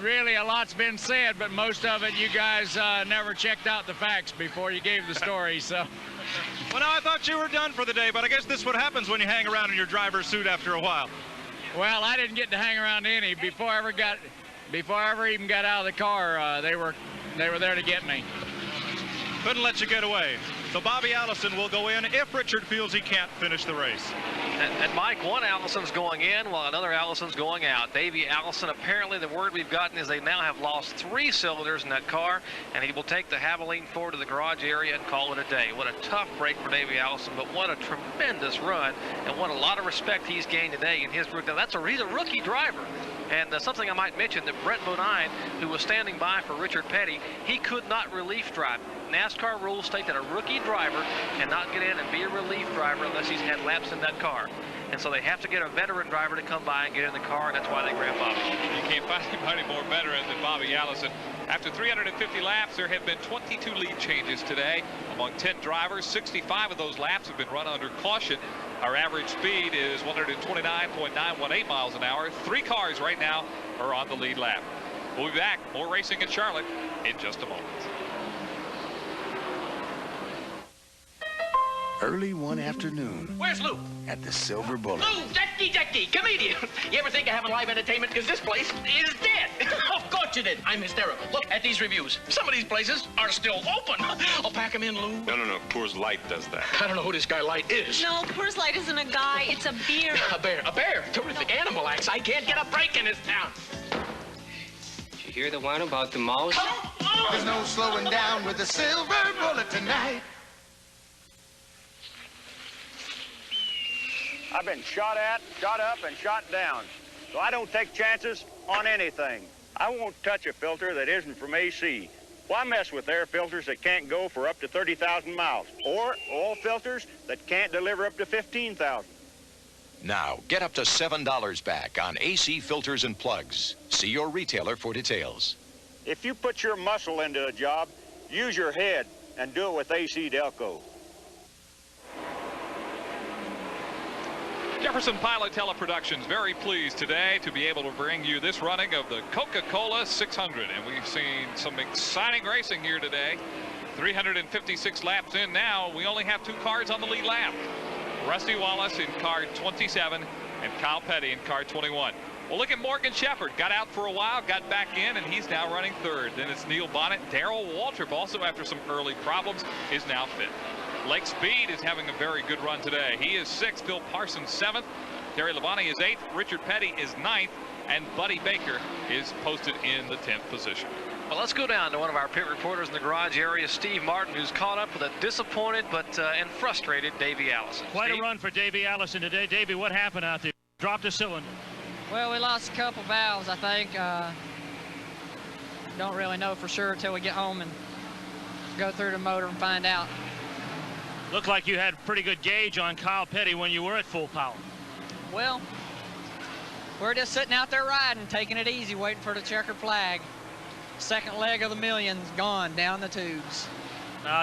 really a lot's been said, but most of it you guys never checked out the facts before you gave the story. So. Well, now I thought you were done for the day, but I guess this is what happens when you hang around in your driver's suit after a while. Well, I didn't get to hang around any. Before I ever even got out of the car, they were there to get me. Couldn't let you get away. So Bobby Allison will go in if Richard feels he can't finish the race. And Mike, one Allison's going in while another Allison's going out. Davey Allison, apparently the word we've gotten is they now have lost 3 cylinders in that car, and he will take the Havoline Ford to the garage area and call it a day. What a tough break for Davey Allison, but what a tremendous run, and what a lot of respect he's gained today in his group. Now, he's a rookie driver. And something I might mention, that Brett Bodine, who was standing by for Richard Petty, he could not relief drive. NASCAR rules state that a rookie driver cannot get in and be a relief driver unless he's had laps in that car. And so they have to get a veteran driver to come by and get in the car, and that's why they grab Bobby. You can't find anybody more veteran than Bobby Allison. After 350 laps, there have been 22 lead changes today among 10 drivers. 65 of those laps have been run under caution. Our average speed is 129.918 miles an hour. 3 cars right now are on the lead lap. We'll be back. More racing in Charlotte in just a moment. Early one afternoon. Where's Lou? At the Silver Bullet. Lou, Jackie, comedian. You ever think of having live entertainment? Because this place is dead. Of course you did. I'm hysterical. Look at these reviews. Some of these places are still open. I'll pack them in, Lou. No. Coors Light does that. I don't know who this guy Light is. No, Coors Light isn't a guy. It's a beer. A bear. Terrific animal acts. I can't get a break in this town. Did you hear the one about the mouse? There's no slowing down with the Silver Bullet tonight. I've been shot at, shot up, and shot down. So I don't take chances on anything. I won't touch a filter that isn't from AC. Why mess with air filters that can't go for up to 30,000 miles? Or oil filters that can't deliver up to 15,000? Now, get up to $7 back on AC filters and plugs. See your retailer for details. If you put your muscle into a job, use your head and do it with AC Delco. Jefferson Pilot Teleproductions very pleased today to be able to bring you this running of the Coca-Cola 600. And we've seen some exciting racing here today. 356 laps in now. We only have 2 cars on the lead lap. Rusty Wallace in car 27 and Kyle Petty in car 21. Well, look at Morgan Shepherd. Got out for a while, got back in, and he's now running 3rd. Then it's Neil Bonnet. Darrell Waltrip, also after some early problems, is now 5th. Lake Speed is having a very good run today. He is 6th. Phil Parsons 7th. Terry Labonte is 8th. Richard Petty is 9th. And Buddy Baker is posted in the 10th position. Well, let's go down to one of our pit reporters in the garage area, Steve Martin, who's caught up with a disappointed and frustrated Davey Allison. Quite a run for Davey Allison today. Davey, what happened out there? Dropped a cylinder. Well, we lost a couple valves, I think. Don't really know for sure until we get home and go through the motor and find out. Looked like you had pretty good gauge on Kyle Petty when you were at full power. Well, we're just sitting out there riding, taking it easy, waiting for the checkered flag. Second leg of the million's gone down the tubes.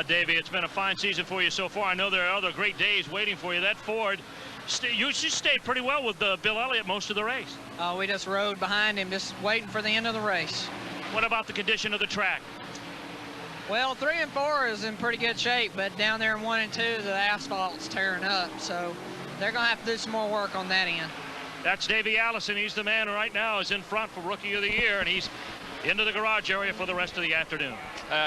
Davey, it's been a fine season for you so far. I know there are other great days waiting for you. That Ford, you stayed pretty well with Bill Elliott most of the race. We just rode behind him, just waiting for the end of the race. What about the condition of the track? Well, 3 and 4 is in pretty good shape, but down there in 1 and 2, the asphalt's tearing up, so they're going to have to do some more work on that end. That's Davey Allison. He's the man right now is in front for Rookie of the Year, and he's into the garage area for the rest of the afternoon.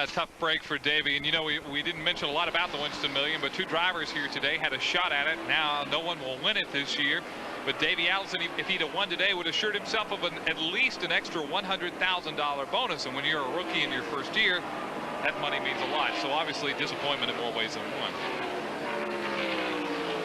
Tough break for Davey, and you know, we didn't mention a lot about the Winston Million, but 2 drivers here today had a shot at it. Now no one will win it this year, but Davey Allison, if he'd have won today, would have assured himself of at least an extra $100,000 bonus, and when you're a rookie in your first year, that money means a lot. So obviously disappointment in more ways than one.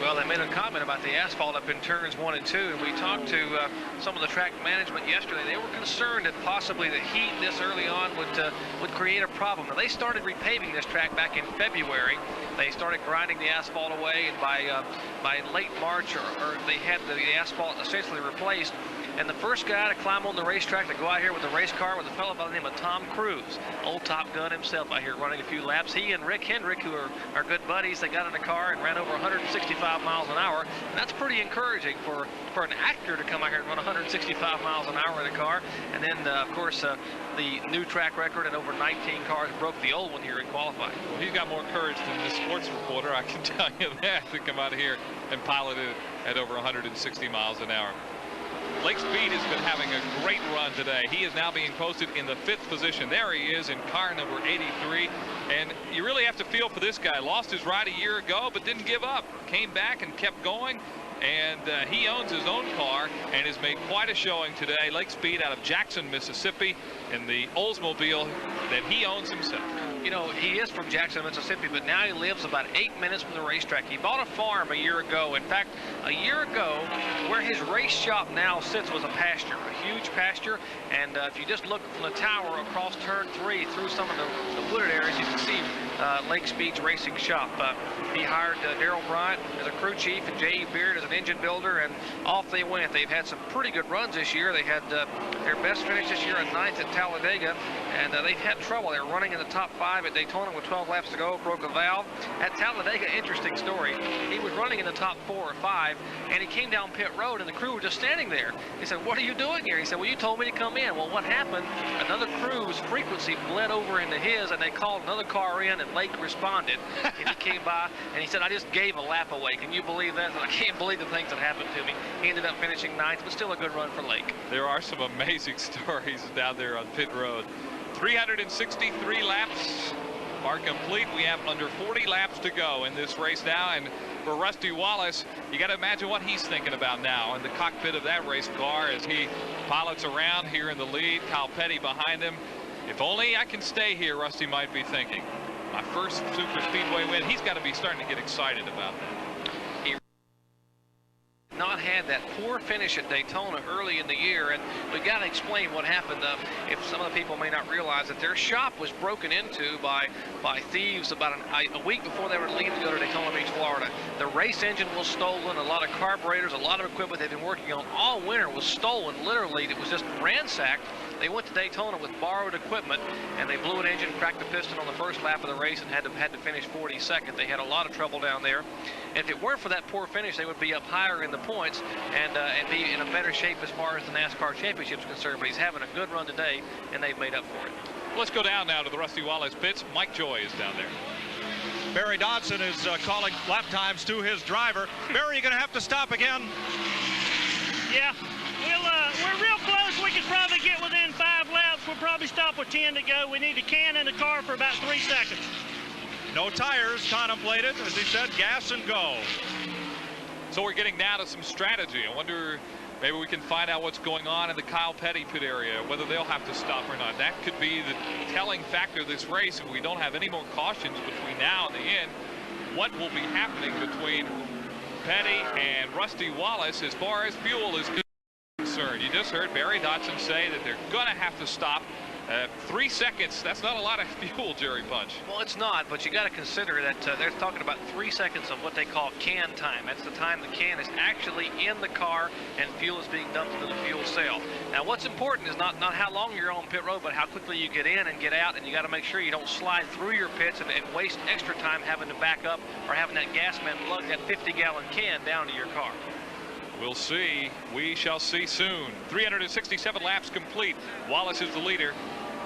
Well, they made a comment about the asphalt up in turns 1 and 2, and we talked to some of the track management yesterday. They were concerned that possibly the heat this early on would create a problem. Now, they started repaving this track back in February. They started grinding the asphalt away, and by late March, or they had the asphalt essentially replaced. And the first guy to climb on the racetrack to go out here with a race car was a fellow by the name of Tom Cruise, old Top Gun himself out here running a few laps. He and Rick Hendrick, who are good buddies, they got in a car and ran over 165 miles an hour. And that's pretty encouraging for an actor to come out here and run 165 miles an hour in a car. And then, of course, the new track record, and over 19 cars broke the old one here in qualifying. Well, he's got more courage than the sports reporter, I can tell you that, to come out here and pilot it at over 160 miles an hour. Lake Speed has been having a great run today. He is now being posted in the 5th position. There he is in car number 83. And you really have to feel for this guy. Lost his ride a year ago, but didn't give up. Came back and kept going. And he owns his own car and has made quite a showing today. Lake Speed out of Jackson, Mississippi, in the Oldsmobile that he owns himself. You know, he is from Jackson, Mississippi, but now he lives about 8 minutes from the racetrack. He bought a farm a year ago. In fact, a year ago, where his race shop now sits was a pasture, a huge pasture. And if you just look from the tower across turn 3 through some of the wooded areas, you can see Lake Speed's racing shop. He hired Darrell Bryant as a crew chief and J.E. Beard as an engine builder, and off they went. They've had some pretty good runs this year. They had their best finish this year at 9th at Talladega, and they've had trouble. They were running in the top 5 at Daytona with 12 laps to go, broke a valve. At Talladega, interesting story. He was running in the top 4 or 5, and he came down pit road, and the crew were just standing there. He said, "What are you doing here?" He said, "Well, you told me to come in." Well, what happened? Another crew's frequency bled over into his, and they called another car in, and Lake responded. And he came by, and he said, "I just gave a lap away." Can you believe that? I can't believe the things that happened to me. He ended up finishing 9th, but still a good run for Lake. There are some amazing stories down there on pit road. 363 laps are complete. We have under 40 laps to go in this race now, and for Rusty Wallace, you got to imagine what he's thinking about now in the cockpit of that race car as he pilots around here in the lead. Kyle Petty behind him. If only I can stay here, Rusty might be thinking. My first Super Speedway win. He's got to be starting to get excited about that. Not had that poor finish at Daytona early in the year, and we got to explain what happened. If some of the people may not realize that their shop was broken into by thieves about a week before they were leaving to go to Daytona Beach, Florida. The race engine was stolen, a lot of carburetors, a lot of equipment they've been working on all winter was stolen. Literally, it was just ransacked. They went to Daytona with borrowed equipment, and they blew an engine, cracked the piston on the first lap of the race, and had to finish 42nd. They had a lot of trouble down there. And if it weren't for that poor finish, they would be up higher in the points and be in a better shape as far as the NASCAR Championship is concerned. But he's having a good run today, and they've made up for it. Let's go down now to the Rusty Wallace pits. Mike Joy is down there. Barry Dodson is calling lap times to his driver. Barry, you're going to have to stop again. Yeah, we're real close. We could probably get within 5 laps. We'll probably stop with 10 to go. We need a can in the car for about 3 seconds. No tires contemplated. As he said, gas and go. So we're getting now to some strategy. I wonder, maybe we can find out what's going on in the Kyle Petty pit area, whether they'll have to stop or not. That could be the telling factor of this race. If we don't have any more cautions between now and the end, what will be happening between Petty and Rusty Wallace as far as fuel is concerned? You just heard Barry Dodson say that they're going to have to stop. 3 seconds, that's not a lot of fuel, Jerry Punch. Well, it's not, but you got to consider that they're talking about 3 seconds of what they call can time. That's the time the can is actually in the car and fuel is being dumped into the fuel cell. Now, what's important is not how long you're on pit road, but how quickly you get in and get out, and you got to make sure you don't slide through your pits and waste extra time having to back up or having that gas man plug that 50-gallon can down to your car. We'll see. We shall see soon. 367 laps complete. Wallace is the leader.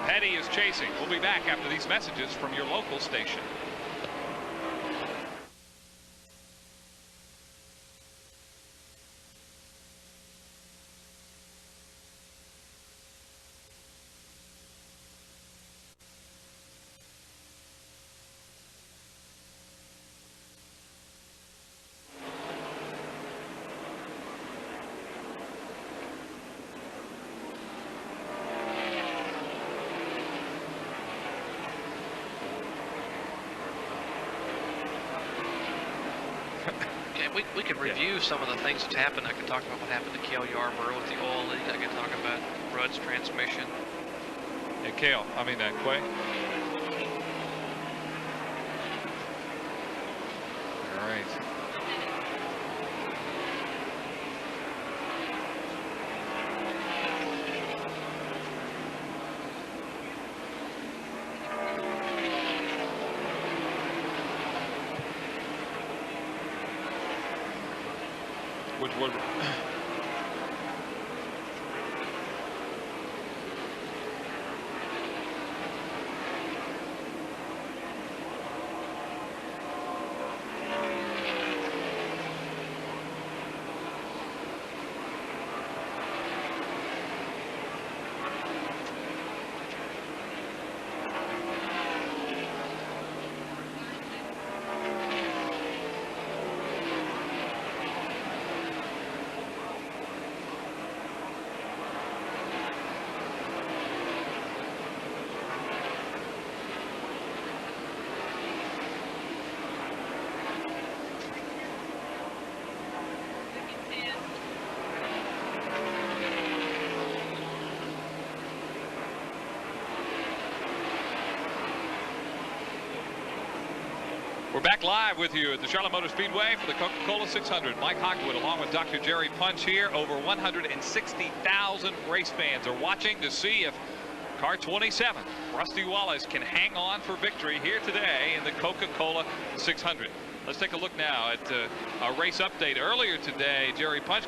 Petty is chasing. We'll be back after these messages from your local station. We could review some of the things that's happened. I could talk about what happened to Cale Yarborough with the oil leak. I could talk about Rudd's transmission. Hey, Cale, Quay. All right. Which would We're back live with you at the Charlotte Motor Speedway for the Coca-Cola 600. Mike Hockwood along with Dr. Jerry Punch here. Over 160,000 race fans are watching to see if car 27, Rusty Wallace, can hang on for victory here today in the Coca-Cola 600. Let's take a look now at a race update. Earlier today, Jerry Punch,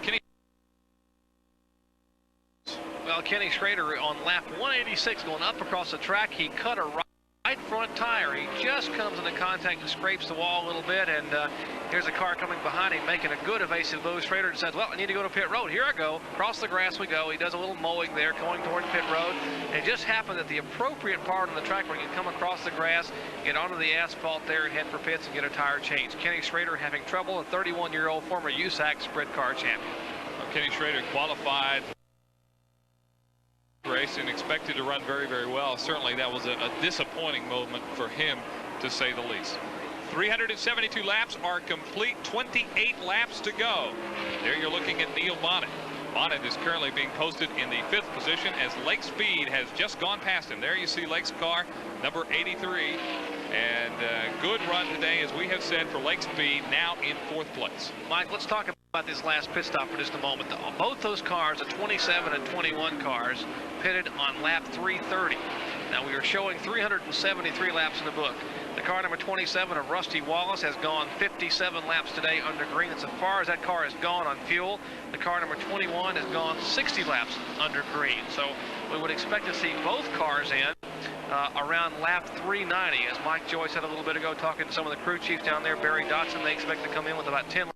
Well, Kenny Schrader on lap 186 going up across the track. He cut a right front tire. He just comes into contact and scrapes the wall a little bit, and here's a car coming behind him making a good evasive move. Schrader says, well, I need to go to pit road. Here I go. Across the grass we go. He does a little mowing there going toward pit road. And it just happened that the appropriate part of the track where you can come across the grass, get onto the asphalt there and head for pits and get a tire change. Kenny Schrader having trouble, a 31-year-old former USAC sprint car champion. Well, Kenny Schrader qualified race and expected to run very, very well. Certainly that was a disappointing moment for him, to say the least. 372 laps are complete, 28 laps to go. There you're looking at Neil Bonnet. Bonnet is currently being posted in the 5th position as Lake Speed has just gone past him. There you see Lake's car, number 83. And good run today, as we have said, for Lake Speed, now in 4th place. Mike, let's talk about this last pit stop for just a moment. Both those cars, the 27 and 21 cars, pitted on lap 330. Now we are showing 373 laps in the book. The car number 27 of Rusty Wallace has gone 57 laps today under green. That's as far as that car has gone on fuel. The car number 21 has gone 60 laps under green. So we would expect to see both cars in around lap 390. As Mike Joy said a little bit ago, talking to some of the crew chiefs down there, Barry Dotson, they expect to come in with about 10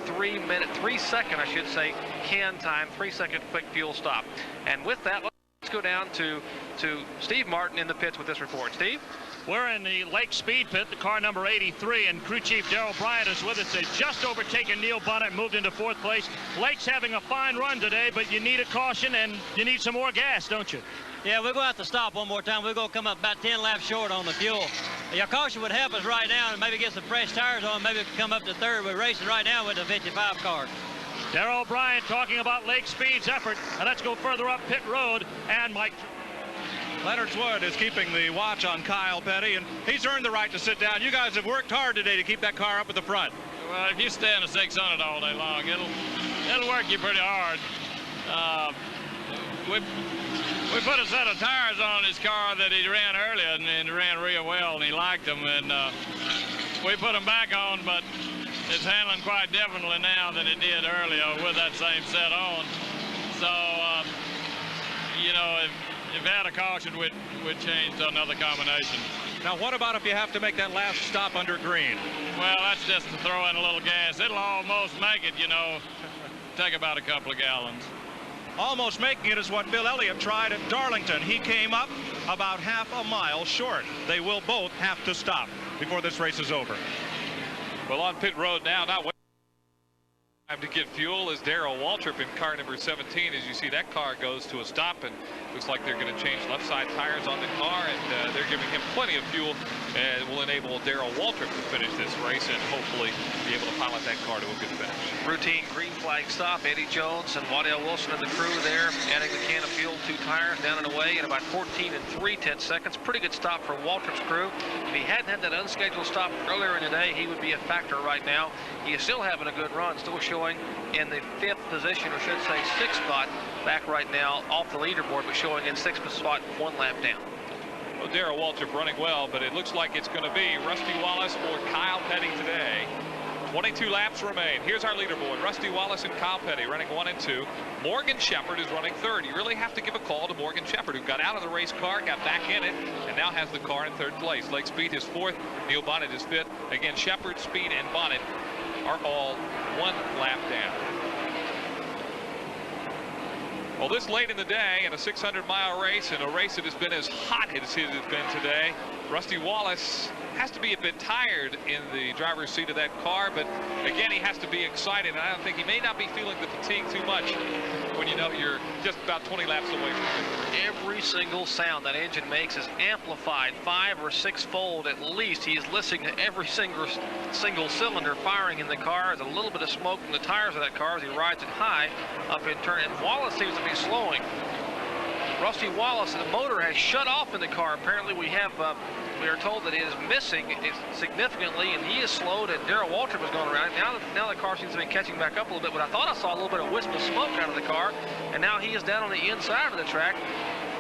3 second, I should say, can time, 3-second quick fuel stop. And with that, let's go down to Steve Martin in the pits with this report. Steve? We're in the Lake Speed pit, the car number 83, and crew chief Darrell Bryant is with us. They've just overtaken Neil Bonnet, moved into 4th place. Lake's having a fine run today, but you need a caution and you need some more gas, don't you? Yeah, we're going to have to stop one more time. We're going to come up about 10 laps short on the fuel. Your caution would help us right now and maybe get some fresh tires on. Maybe we can come up to 3rd. We're racing right now with the 55 car. Darrell Bryant talking about Lake Speed's effort. Now let's go further up pit road, and Mike. Leonard Wood is keeping the watch on Kyle Petty, and he's earned the right to sit down. You guys have worked hard today to keep that car up at the front. Well, if you stay in a 600 all day long, it'll work you pretty hard. We put a set of tires on his car that he ran earlier, and he ran real well, and he liked them. And we put them back on, but it's handling quite differently now than it did earlier with that same set on. So, you know, if had a caution, we'd change to another combination. Now, what about if you have to make that last stop under green? Well, that's just to throw in a little gas. It'll almost make it, you know, take about a couple of gallons. Almost making it is what Bill Elliott tried at Darlington. He came up about half a mile short. They will both have to stop before this race is over. Well, on pit road now, not waiting time to get fuel, is Darrell Waltrip in car number 17. As you see, that car goes to a stop, and looks like they're going to change left side tires on the car, and they're giving him plenty of fuel, and will enable Darrell Waltrip to finish this race and hopefully be able to pilot that car to a good finish. Routine green flag stop. Eddie Jones and Waddell Wilson and the crew there, adding the can of fuel, 2 tires down and away in about 14 3/10 seconds. Pretty good stop for Waltrip's crew. If he hadn't had that unscheduled stop earlier in the day, he would be a factor right now. He is still having a good run, still showing in the 5th position, or should say 6th spot, back right now off the leaderboard, but showing in 6th spot, 1 lap down. Well, Darrell Waltrip running well, but it looks like it's going to be Rusty Wallace or Kyle Petty today. 22 laps remain. Here's our leaderboard. Rusty Wallace and Kyle Petty running 1 and 2. Morgan Shepherd is running 3rd. You really have to give a call to Morgan Shepherd, who got out of the race car, got back in it, and now has the car in 3rd place. Lake Speed is 4th. Neil Bonnet is 5th. Again, Shepherd, Speed, and Bonnet are all 1 lap down. Well, this late in the day in a 600-mile race, and a race that has been as hot as it has been today, Rusty Wallace has to be a bit tired in the driver's seat of that car, but again, he has to be excited, and I don't think he may not be feeling the fatigue too much when you know you're just about 20 laps away from it. Every single sound that engine makes is amplified 5 or 6-fold at least. He is listening to every single cylinder firing in the car. There's a little bit of smoke from the tires of that car as he rides it high up in turn, and Wallace seems to be slowing. Rusty Wallace, the motor has shut off in the car. Apparently we are told that it is missing significantly, and he is slowed, and Darrell Waltrip is going around. Now the car seems to be catching back up a little bit, but I thought I saw a little bit of wisp of smoke out of the car, and now he is down on the inside of the track,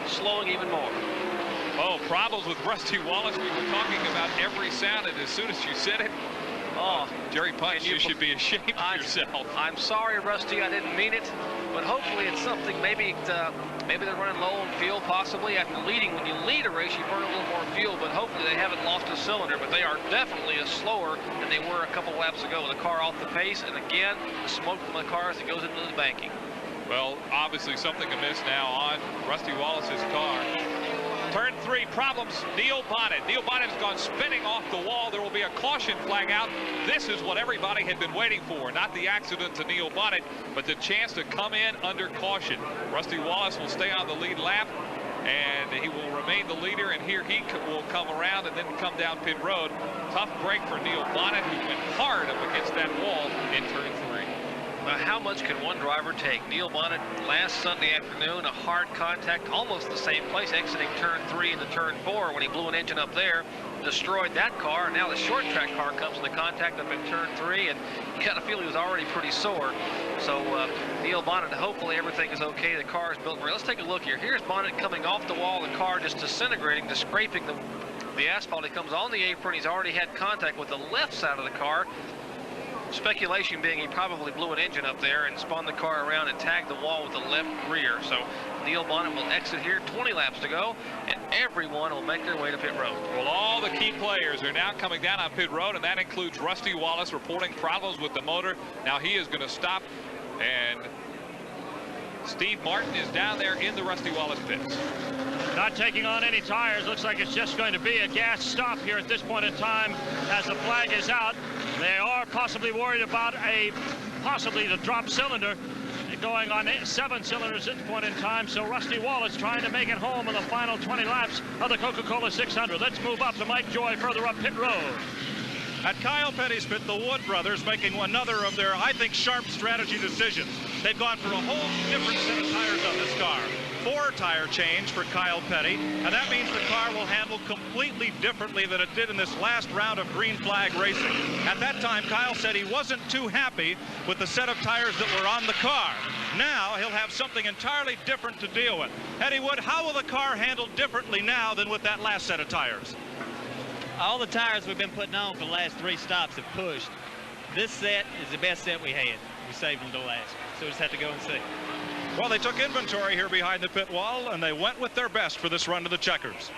slowing even more. Oh, problems with Rusty Wallace. We were talking about every sound, and as soon as you said it, oh, Jerry Punch, you should be ashamed of yourself. I'm sorry, Rusty, I didn't mean it, but hopefully it's something, maybe they're running low on fuel, possibly. After leading, when you lead a race, you burn a little more fuel, but hopefully they haven't lost a cylinder, but they are definitely slower than they were a couple laps ago. The car off the pace, and again, the smoke from the car as it goes into the banking. Well, obviously something amiss now on Rusty Wallace's car. Turn 3, problems, Neil Bonnet. Neil Bonnet has gone spinning off the wall. There will be a caution flag out. This is what everybody had been waiting for. Not the accident to Neil Bonnet, but the chance to come in under caution. Rusty Wallace will stay on the lead lap, and he will remain the leader, and here he will come around and then come down pit road. Tough break for Neil Bonnet, who went hard up against that wall in turn 3. How much can one driver take? Neil Bonnet last Sunday afternoon, a hard contact, almost the same place, exiting turn 3 into turn 4 when he blew an engine up there, destroyed that car, and now the short track car comes in the contact up in turn 3, and you kind of feel he was already pretty sore. So Neil Bonnet, hopefully everything is okay. The car is built for it. Let's take a look here. Here's Bonnet coming off the wall, the car just disintegrating, just scraping the asphalt. He comes on the apron. He's already had contact with the left side of the car. Speculation being he probably blew an engine up there and spun the car around and tagged the wall with the left rear. So Neil Bonnet will exit here, 20 laps to go, and everyone will make their way to pit road. Well, all the key players are now coming down on pit road, and that includes Rusty Wallace reporting problems with the motor. Now he is going to stop, and Steve Martin is down there in the Rusty Wallace pits. Not taking on any tires. Looks like it's just going to be a gas stop here at this point in time as the flag is out. They are possibly worried about possibly the drop cylinder going on 7 cylinders at this point in time. So Rusty Wallace trying to make it home in the final 20 laps of the Coca-Cola 600. Let's move up to Mike Joy further up pit road. At Kyle Petty's pit, the Wood brothers making another of their, I think, sharp strategy decisions. They've gone for a whole different set of tires on this car. 4 tire change for Kyle Petty, and that means the car will handle completely differently than it did in this last round of green flag racing. At that time, Kyle said he wasn't too happy with the set of tires that were on the car. Now he'll have something entirely different to deal with. Eddie Wood, how will the car handle differently now than with that last set of tires? All the tires we've been putting on for the last 3 stops have pushed. This set is the best set we had. We saved them to last, so we just have to go and see. Well, they took inventory here behind the pit wall, and they went with their best for this run to the checkers.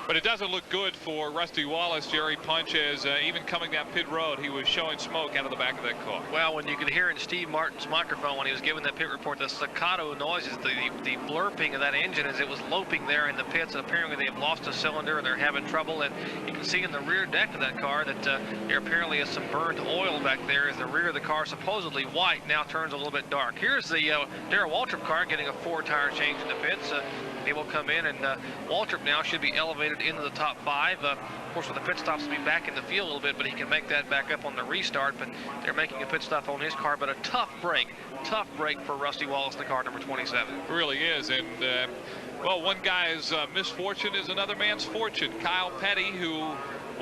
But it doesn't look good for Rusty Wallace, Jerry Punch, as even coming down pit road, he was showing smoke out of the back of that car. Well, when you could hear in Steve Martin's microphone when he was giving that pit report, the staccato noises, the blurping of that engine as it was loping there in the pits, and apparently they've lost a cylinder and they're having trouble. And you can see in the rear deck of that car that there apparently is some burned oil back there as the rear of the car, supposedly white, now turns a little bit dark. Here's the Darrell Waltrip car getting a 4 tire change in the pits. He will come in, and Waltrip now should be elevated into the top 5. Of course, with the pit stops to be back in the field a little bit, but he can make that back up on the restart. But they're making a pit stop on his car, but a tough break for Rusty Wallace, the car number 27. It really is, and well, one guy's misfortune is another man's fortune. Kyle Petty, who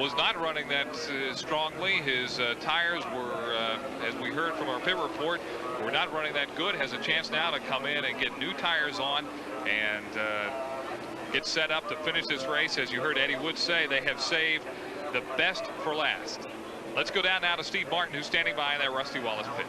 was not running that strongly. His tires were, as we heard from our pit report, were not running that good. Has a chance now to come in and get new tires on and get set up to finish this race. As you heard Eddie Wood say, they have saved the best for last. Let's go down now to Steve Martin, who's standing by in that Rusty Wallace pit.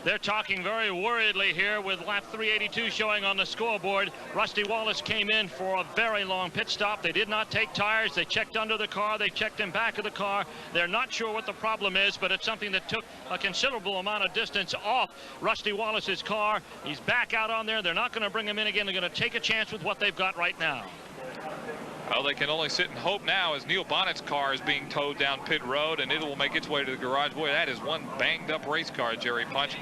They're talking very worriedly here with lap 382 showing on the scoreboard. Rusty Wallace came in for a very long pit stop. They did not take tires. They checked under the car. They checked in back of the car. They're not sure what the problem is, but it's something that took a considerable amount of distance off Rusty Wallace's car. He's back out on there. They're not going to bring him in again. They're going to take a chance with what they've got right now. Well, they can only sit and hope now as Neil Bonnet's car is being towed down pit road, and it will make its way to the garage. Boy, that is one banged up race car, Jerry Punch.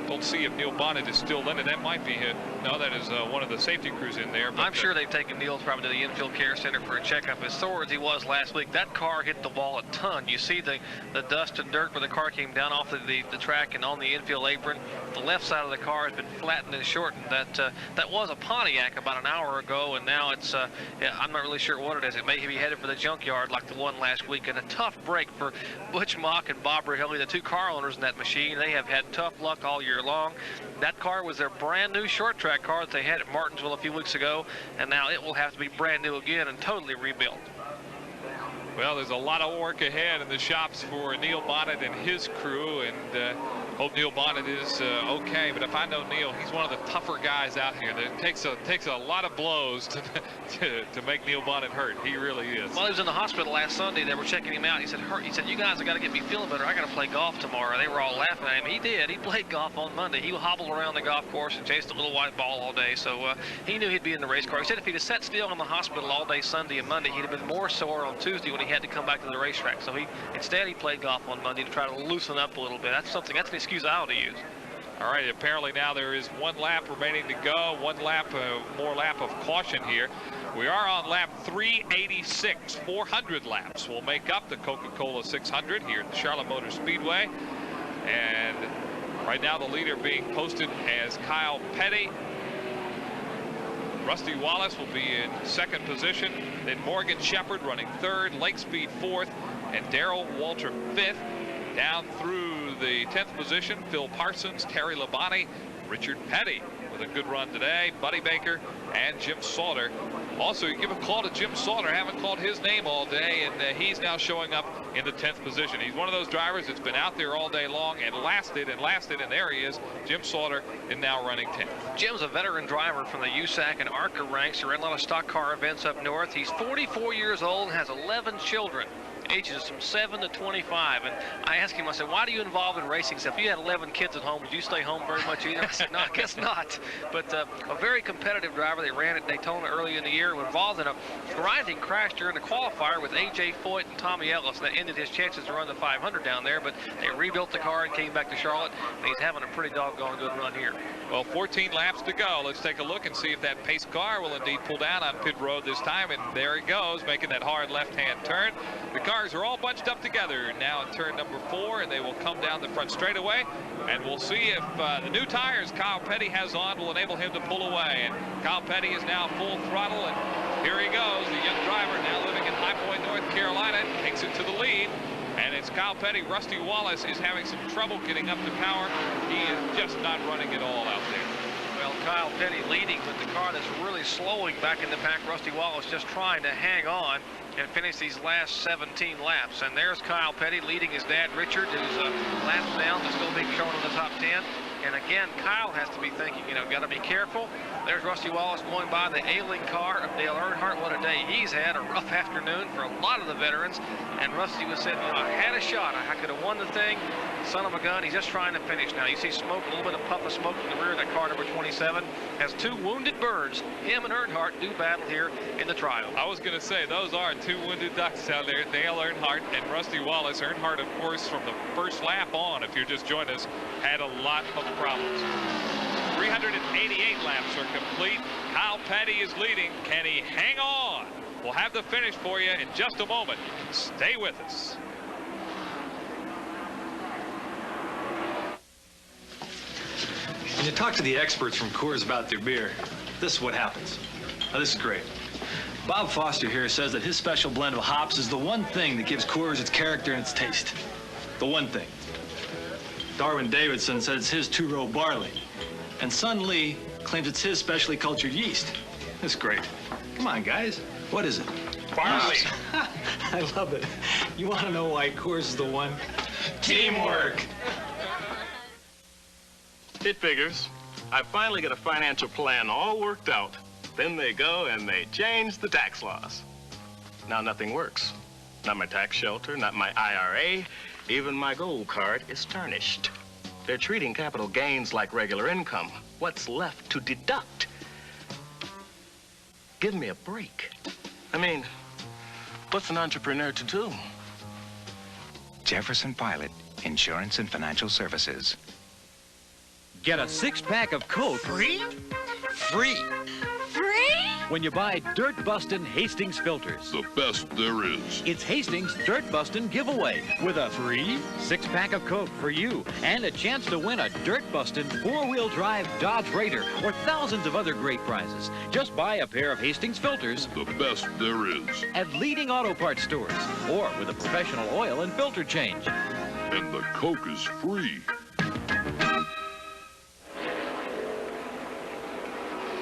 Don't see if Neil Bonnet is still in it. That might be it. No, that is one of the safety crews in there. But I'm sure they've taken Neil probably to the infield care center for a checkup. As sore as he was last week, that car hit the wall a ton. You see the dust and dirt where the car came down off the track and on the infield apron. The left side of the car has been flattened and shortened. That was a Pontiac about an hour ago, and now it's yeah, I'm not really sure what it is. It may be headed for the junkyard like the one last week. And a tough break for Butch Mock and Bob Rahilly, the two car owners in that machine. They have had tough luck all year long. That car was their brand new short track car that they had at Martinsville a few weeks ago, and now it will have to be brand new again and totally rebuilt. Well, there's a lot of work ahead in the shops for Neil Bonnet and his crew, and hope Neil Bonnet is okay. But if I know Neil, he's one of the tougher guys out here. It takes a lot of blows to make Neil Bonnet hurt. He really is. While he was in the hospital last Sunday, they were checking him out. He said, you guys have got to get me feeling better. I got to play golf tomorrow. They were all laughing at him. He did. He played golf on Monday. He hobbled around the golf course and chased a little white ball all day. So he knew he'd be in the race car. He said if he'd have sat still in the hospital all day Sunday and Monday, he'd have been more sore on Tuesday when he had to come back to the racetrack. So instead he played golf on Monday to try to loosen up a little bit. That's an excuse I ought to use. All right, apparently now there is one lap remaining to go, one lap, more lap of caution here. We are on lap 386. 400 laps will make up the Coca-Cola 600 here at the Charlotte Motor Speedway. And right now the leader being posted as Kyle Petty. Rusty Wallace will be in second position. Then Morgan Shepherd running third, Lake Speed fourth, and Darrell Walter fifth. Down through the 10th position, Phil Parsons, Terry Labonte, Richard Petty with a good run today, Buddy Baker, and Jim Sauter. Also, you give a call to Jim Sauter. Haven't called his name all day, and he's now showing up in the 10th position. He's one of those drivers that's been out there all day long and lasted, and there he is. Jim Sauter is now running 10th. Jim's a veteran driver from the USAC and ARCA ranks. He ran a lot of stock car events up north. He's 44 years old and has 11 children. Ages from 7 to 25, and I asked him, I said, why do you involve in racing stuff? If you had 11 kids at home, would you stay home very much either? I said, no, I guess not. But a very competitive driver. They ran at Daytona early in the year, involved in a grinding crash during the qualifier with A.J. Foyt and Tommy Ellis. That ended his chances to run the 500 down there, but they rebuilt the car and came back to Charlotte, and he's having a pretty doggone good run here. Well, 14 laps to go. Let's take a look and see if that pace car will indeed pull down on pit road this time, and there it goes, making that hard left-hand turn. The cars are all bunched up together now in turn number 4, and they will come down the front straightaway, and we'll see if the new tires Kyle Petty has on will enable him to pull away. And Kyle Petty is now full throttle, and here he goes, the young driver now living in High Point, North Carolina, takes it to the lead. And it's Kyle Petty. Rusty Wallace is having some trouble getting up to power. He is just not running at all out there. Well, Kyle Petty leading with the car that's really slowing back in the pack. Rusty Wallace just trying to hang on and finish these last 17 laps. And there's Kyle Petty leading his dad, Richard, who's laps down to still being shown in the top 10. And again, Kyle has to be thinking, got to be careful. There's Rusty Wallace going by the ailing car of Dale Earnhardt. What a day he's had, a rough afternoon for a lot of the veterans. And Rusty was saying, I had a shot. I could have won the thing. Son of a gun, he's just trying to finish now. You see smoke, a little bit of puff of smoke in the rear of that car, number 27. Has 2 wounded birds. Him and Earnhardt do battle here in the trial. I was going to say, those are 2 wounded ducks out there, Dale Earnhardt and Rusty Wallace. Earnhardt, of course, from the first lap on, if you're just joining us, had a lot of problems. 388 laps are complete. Kyle Petty is leading. Can he hang on? We'll have the finish for you in just a moment. Stay with us. When you talk to the experts from Coors about their beer, this is what happens. Now, this is great. Bob Foster here says that his special blend of hops is the one thing that gives Coors its character and its taste. The one thing. Darwin Davidson says it's his 2-row barley. And Sun Lee claims it's his specially cultured yeast. That's great. Come on, guys. What is it? Barley. I love it. You want to know why Coors is the one? Teamwork. It figures. I finally get a financial plan all worked out. Then they go and they change the tax laws. Now nothing works. Not my tax shelter, not my IRA, even my gold card is tarnished. They're treating capital gains like regular income. What's left to deduct? Give me a break. I mean, what's an entrepreneur to do? Jefferson Pilot, Insurance and Financial Services. Get a 6-pack of Coke. Free? free. When you buy Dirt Bustin' Hastings filters. The best there is. It's Hastings Dirt Bustin' giveaway with a free 6-pack of Coke for you and a chance to win a Dirt Bustin' 4-wheel drive Dodge Raider or thousands of other great prizes. Just buy a pair of Hastings filters. The best there is. At leading auto parts stores or with a professional oil and filter change. And the Coke is free.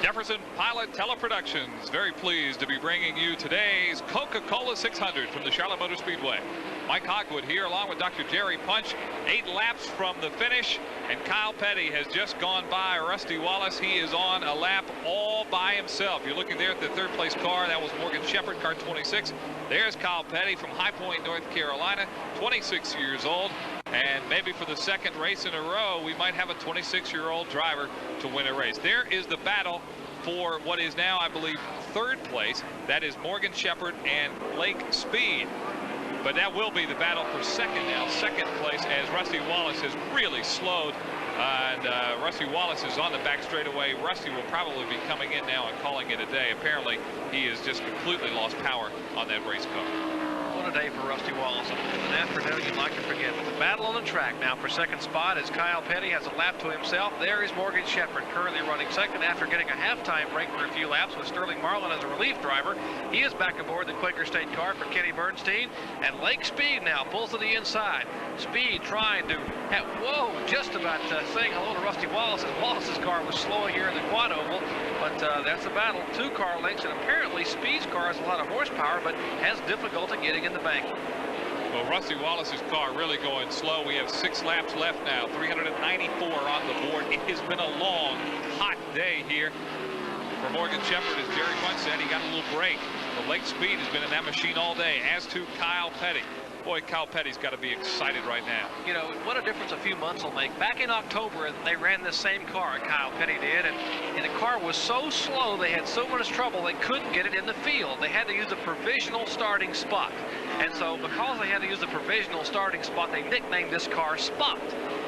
Jefferson Pilot Teleproductions, very pleased to be bringing you today's Coca-Cola 600 from the Charlotte Motor Speedway. Mike Hogwood here along with Dr. Jerry Punch. 8 laps from the finish, and Kyle Petty has just gone by Rusty Wallace. He is on a lap all by himself. You're looking there at the 3rd place car. That was Morgan Shepherd, car 26. There's Kyle Petty from High Point, North Carolina, 26 years old. And maybe for the 2nd race in a row, we might have a 26-year-old driver to win a race. There is the battle for what is now, I believe, 3rd place. That is Morgan Shepherd and Lake Speed. But that will be the battle for 2nd now. 2nd place, as Rusty Wallace has really slowed. And Rusty Wallace is on the back straightaway. Rusty will probably be coming in now and calling it a day. Apparently, he has just completely lost power on that race car. What a day for Rusty Wallace. An afternoon you'd like to forget. But the battle on the track now for 2nd spot as Kyle Petty has a lap to himself. There is Morgan Shepherd currently running 2nd after getting a halftime break for a few laps with Sterling Marlin as a relief driver. He is back aboard the Quaker State car for Kenny Bernstein. And Lake Speed now pulls to the inside. Speed trying to have, just about saying hello to Rusty Wallace as Wallace's car was slowing here in the quad oval. But that's a battle. 2 car lengths, and apparently Speed's car has a lot of horsepower, but has difficulty getting in the bank. Well, Rusty Wallace's car really going slow. We have 6 laps left now, 394 on the board. It has been a long, hot day here for Morgan Shepherd. As Jerry Bunch said, he got a little break. But Lake Speed has been in that machine all day, as to Kyle Petty. Boy, Kyle Petty's got to be excited right now. You know, what a difference a few months will make. Back in October, they ran this same car, Kyle Petty did, and the car was so slow, they had so much trouble, they couldn't get it in the field. They had to use a provisional starting spot. And so because they had to use the provisional starting spot, they nicknamed this car Spot.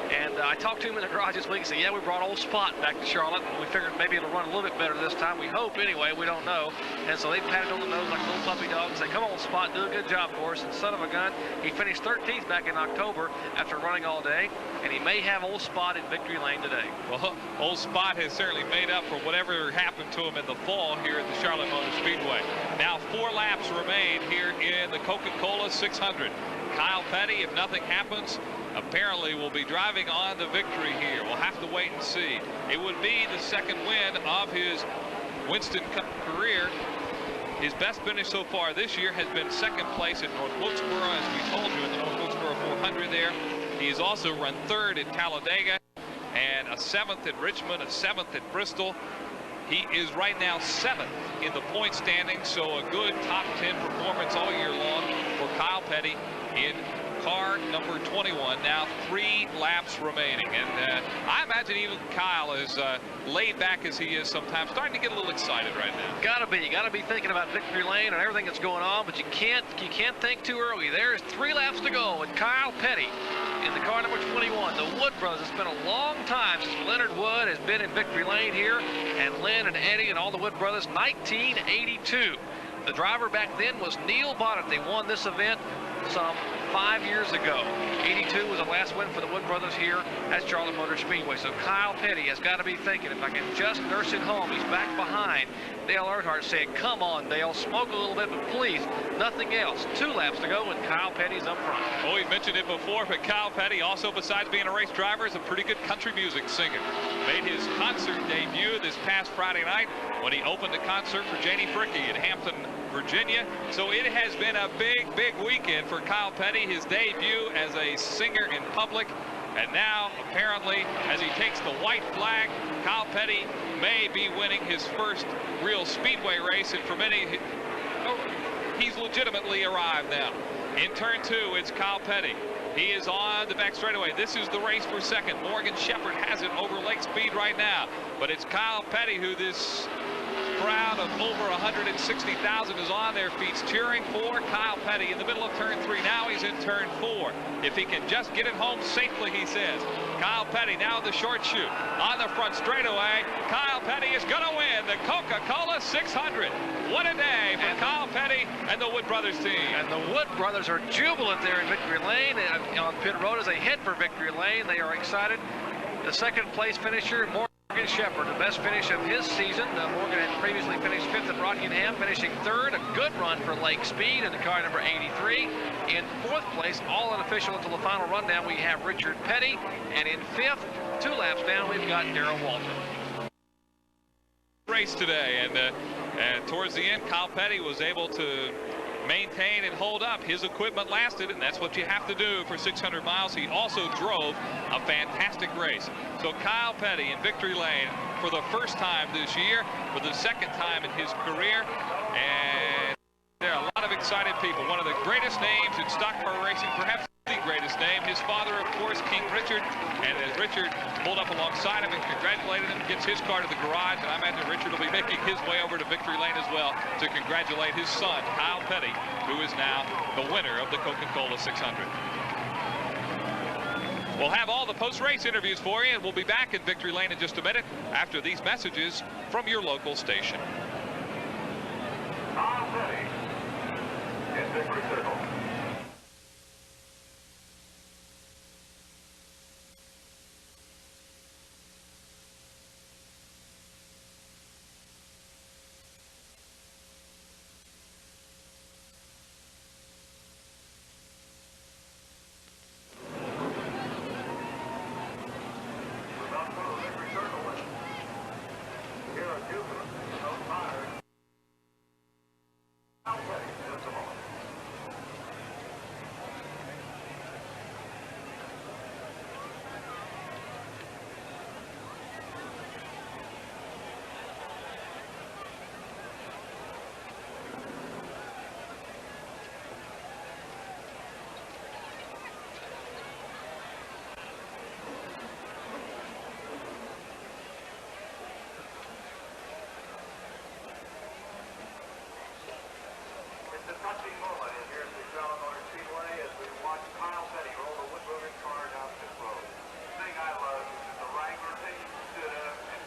And I talked to him in the garage this week and said, yeah, we brought old Spot back to Charlotte. We figured maybe it'll run a little bit better this time. We hope anyway, we don't know. And so they patted on the nose like a little puppy dog and said, come on, Spot, do a good job for us. And son of a gun, he finished 13th back in October after running all day. And he may have old Spot in victory lane today. Well, old Spot has certainly made up for whatever happened to him in the fall here at the Charlotte Motor Speedway. Now 4 laps remain here in the Coca-Cola 600. Kyle Petty, if nothing happens, apparently will be driving on the victory here. We'll have to wait and see. It would be the 2nd win of his Winston Cup career. His best finish so far this year has been 2nd place at North Wilkesboro, as we told you, in the North Wilkesboro 400 there. He has also run 3rd at Talladega and a 7th at Richmond, a 7th at Bristol. He is right now 7th in the point standing, so a good top 10 performance all year long for Kyle Petty in car number 21. Now 3 laps remaining, and I imagine even Kyle is laid back as he is sometimes, starting to get a little excited right now. Gotta be thinking about victory lane and everything that's going on, but you can't think too early. There's 3 laps to go, and Kyle Petty in the car number 21. The Wood brothers. It's been a long time since Leonard Wood has been in victory lane here, and Lynn and Eddie and all the Wood brothers. 1982. The driver back then was Neil Bonnet. They won this event some 5 years ago. 82 was the last win for the Wood brothers here at Charlotte Motor Speedway. So Kyle Petty has got to be thinking, if I can just nurse it home. He's back behind. Dale Earnhardt said, come on, Dale, smoke a little bit, but please, nothing else. 2 laps to go, and Kyle Petty's up front. Oh, we mentioned it before, but Kyle Petty, also besides being a race driver, is a pretty good country music singer. Made his concert debut this past Friday night when he opened a concert for Janie Fricky in Hampton, Virginia. So it has been a big weekend for Kyle Petty, his debut as a singer in public. And now, apparently, as he takes the white flag, Kyle Petty may be winning his first real speedway race. And for many, he's legitimately arrived now. In turn 2, it's Kyle Petty. He is on the back straightaway. This is the race for 2nd. Morgan Shepherd has it over Lake Speed right now. But it's Kyle Petty who this crowd of over 160,000 is on their feet cheering for Kyle Petty in the middle of turn 3. Now he's in turn 4. If he can just get it home safely, he says. Kyle Petty now the short chute on the front straightaway. Kyle Petty is going to win the Coca-Cola 600. What a day for Kyle Petty and the Wood Brothers team. And the Wood Brothers are jubilant there in Victory Lane. And on pit road as they head for Victory Lane, they are excited. The second place finisher, Morgan Shepherd, the best finish of his season. Morgan had previously finished 5th at Rockingham, finishing 3rd. A good run for Lake Speed in the car number 83. In 4th place, all unofficial until the final rundown, we have Richard Petty. And in 5th, 2 laps down, we've got Darrell Walter. Race today, and towards the end, Kyle Petty was able to maintain and hold up. His equipment lasted, and that's what you have to do for 600 miles. He also drove a fantastic race. So Kyle Petty in Victory Lane for the first time this year, for the second time in his career, and there are a lot of excited people. One of the greatest names in stock car racing, perhaps the greatest name. His father, of course, King Richard, and as Richard pulled up alongside him and congratulated him, gets his car to the garage, and I imagine Richard will be making his way over to Victory Lane as well to congratulate his son, Kyle Petty, who is now the winner of the Coca-Cola 600. We'll have all the post-race interviews for you, and we'll be back in Victory Lane in just a minute after these messages from your local station. Kyle Petty in Victory Circle. Touching moment in here at the Charlotte Motor Speedway as we watch Kyle Petty roll the Wood Brothers car down this road. The thing I love is the Wrangler team stood up and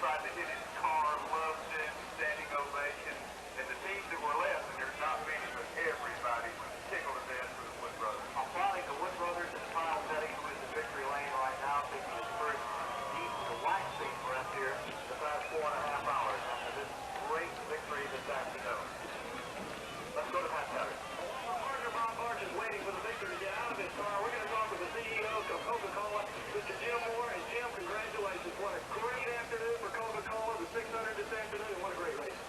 tried to hit his car, loved it, standing ovation. And the teams that were left, and there's not many, but everybody was tickled to death for the Wood Brothers. Applauding the Wood Brothers and Kyle Petty, who is in Victory Lane right now, taking his first deep relaxing breath here the past 4.5 hours after this great victory this afternoon. Let's go to Matt Tatter. Our partner Bob Barge is waiting for the victor to get out of his car. We're going to talk with the CEO of Coca-Cola, Mr. Jim Moore. And Jim, congratulations. What a great afternoon for Coca-Cola, the 600 this afternoon, and what a great race.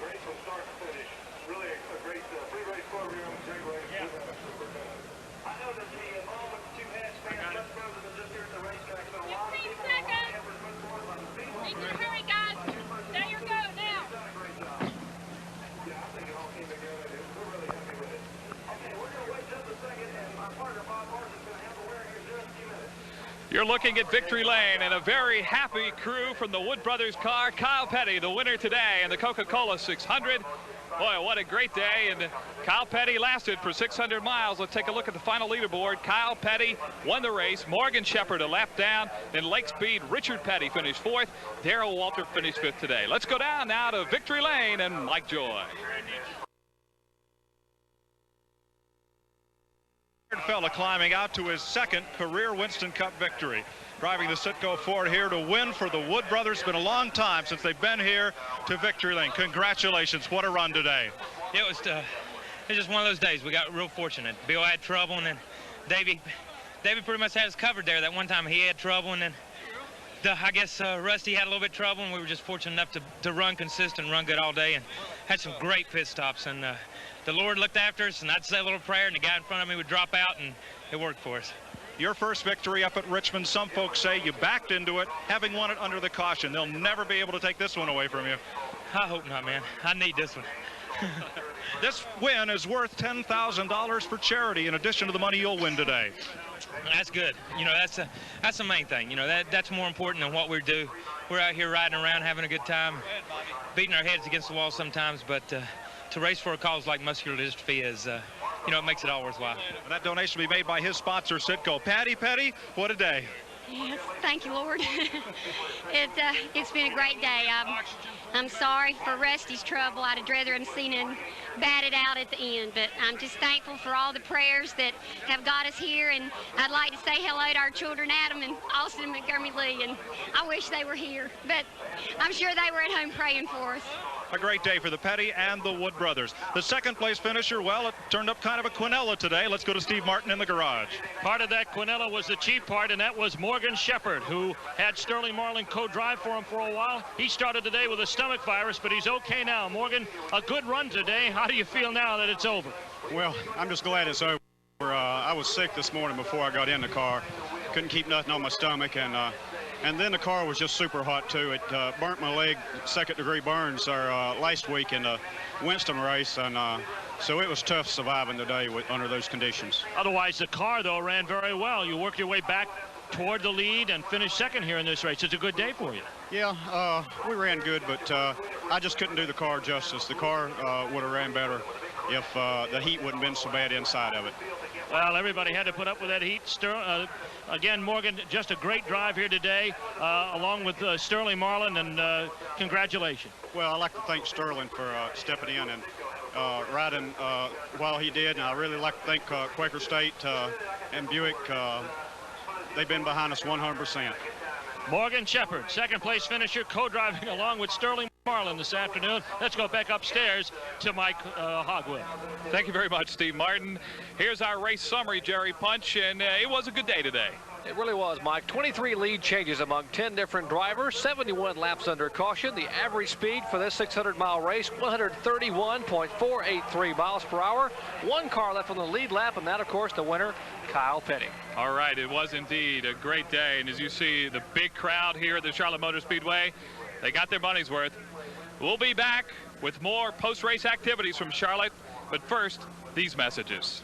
Great from start to finish. Really a great pre-race program, great race. Yeah. I know that the involvement that you had spans much further than just here at the racetrack. So a lot of people are watching for good sport like the Speedway. Need you to hurry, guys. There you go, now. You've done a great job. Yeah, I think it all came together. We're really happy with it. Okay, we're going to wait just a second, and my partner Bob Barge is going to have the wear here in just a few minutes. You're looking at Victory Lane and a very happy crew from the Wood Brothers car. Kyle Petty, the winner today in the Coca-Cola 600. Boy, what a great day. And Kyle Petty lasted for 600 miles. Let's take a look at the final leaderboard. Kyle Petty won the race. Morgan Shepherd a lap down. Then Lake Speed, Richard Petty finished 4th. Darrell Walter finished 5th today. Let's go down now to Victory Lane and Mike Joy. Fella climbing out to his second career Winston Cup victory. Driving the Citgo Ford here to win for the Wood Brothers. It's been a long time since they've been here to Victory Lane. Congratulations. What a run today. It was just one of those days. We got real fortunate. Bill had trouble, and then David pretty much had us covered there. That one time he had trouble, and then I guess Rusty had a little bit of trouble, and we were just fortunate enough to run consistent, run good all day, and had some great pit stops. And the Lord looked after us, and I'd say a little prayer, and the guy in front of me would drop out, and it worked for us. Your first victory up at Richmond, some folks say you backed into it, having won it under the caution. They'll never be able to take this one away from you. I hope not, man. I need this one. This win is worth $10,000 for charity in addition to the money you'll win today. That's good. You know, that's the main thing. You know, that's more important than what we do. We're out here riding around, having a good time, beating our heads against the wall sometimes, but to race for a cause like muscular dystrophy is, you know, it makes it all worthwhile. And that donation will be made by his sponsor, Citgo. Patty Petty, what a day. Yes, thank you, Lord. It's been a great day. I'm sorry for Rusty's trouble. I'd have rather him seen him batted out at the end, but I'm just thankful for all the prayers that have got us here, and I'd like to say hello to our children, Adam and Austin and Montgomery Lee, and I wish they were here, but I'm sure they were at home praying for us. A great day for the Petty and the Wood brothers. The second place finisher, well, it turned up kind of a Quinella today. Let's go to Steve Martin in the garage. Part of that Quinella was the cheap part, and that was Morgan Shepherd, who had Sterling Marlin co-drive for him for a while. He started today with a stomach virus, but he's okay now. Morgan, a good run today. How do you feel now that it's over? Well, I'm just glad it's over. I was sick this morning before I got in the car. Couldn't keep nothing on my stomach, and then the car was just super hot too. It burnt my leg, second-degree burns last week in the Winston race, and so it was tough surviving today under those conditions. Otherwise, the car, though, ran very well. You worked your way back toward the lead and finished second here in this race. It's a good day for you. Yeah, we ran good, but I just couldn't do the car justice. The car would have ran better if the heat wouldn't been so bad inside of it. Well, everybody had to put up with that heat. Again, Morgan, just a great drive here today, along with Sterling Marlin, and congratulations. Well, I'd like to thank Sterling for stepping in and riding while he did, and I really like to thank Quaker State and Buick. They've been behind us 100%. Morgan Shepherd, second place finisher, co-driving along with Sterling Marlin this afternoon. Let's go back upstairs to Mike Hogwell. Thank you very much, Steve Martin. Here's our race summary, Jerry Punch, and it was a good day today. It really was, Mike. 23 lead changes among 10 different drivers, 71 laps under caution. The average speed for this 600-mile race, 131.483 miles per hour. One car left on the lead lap, and that, of course, the winner, Kyle Petty. All right, it was indeed a great day, and as you see, the big crowd here at the Charlotte Motor Speedway, they got their money's worth. We'll be back with more post-race activities from Charlotte, but first, these messages.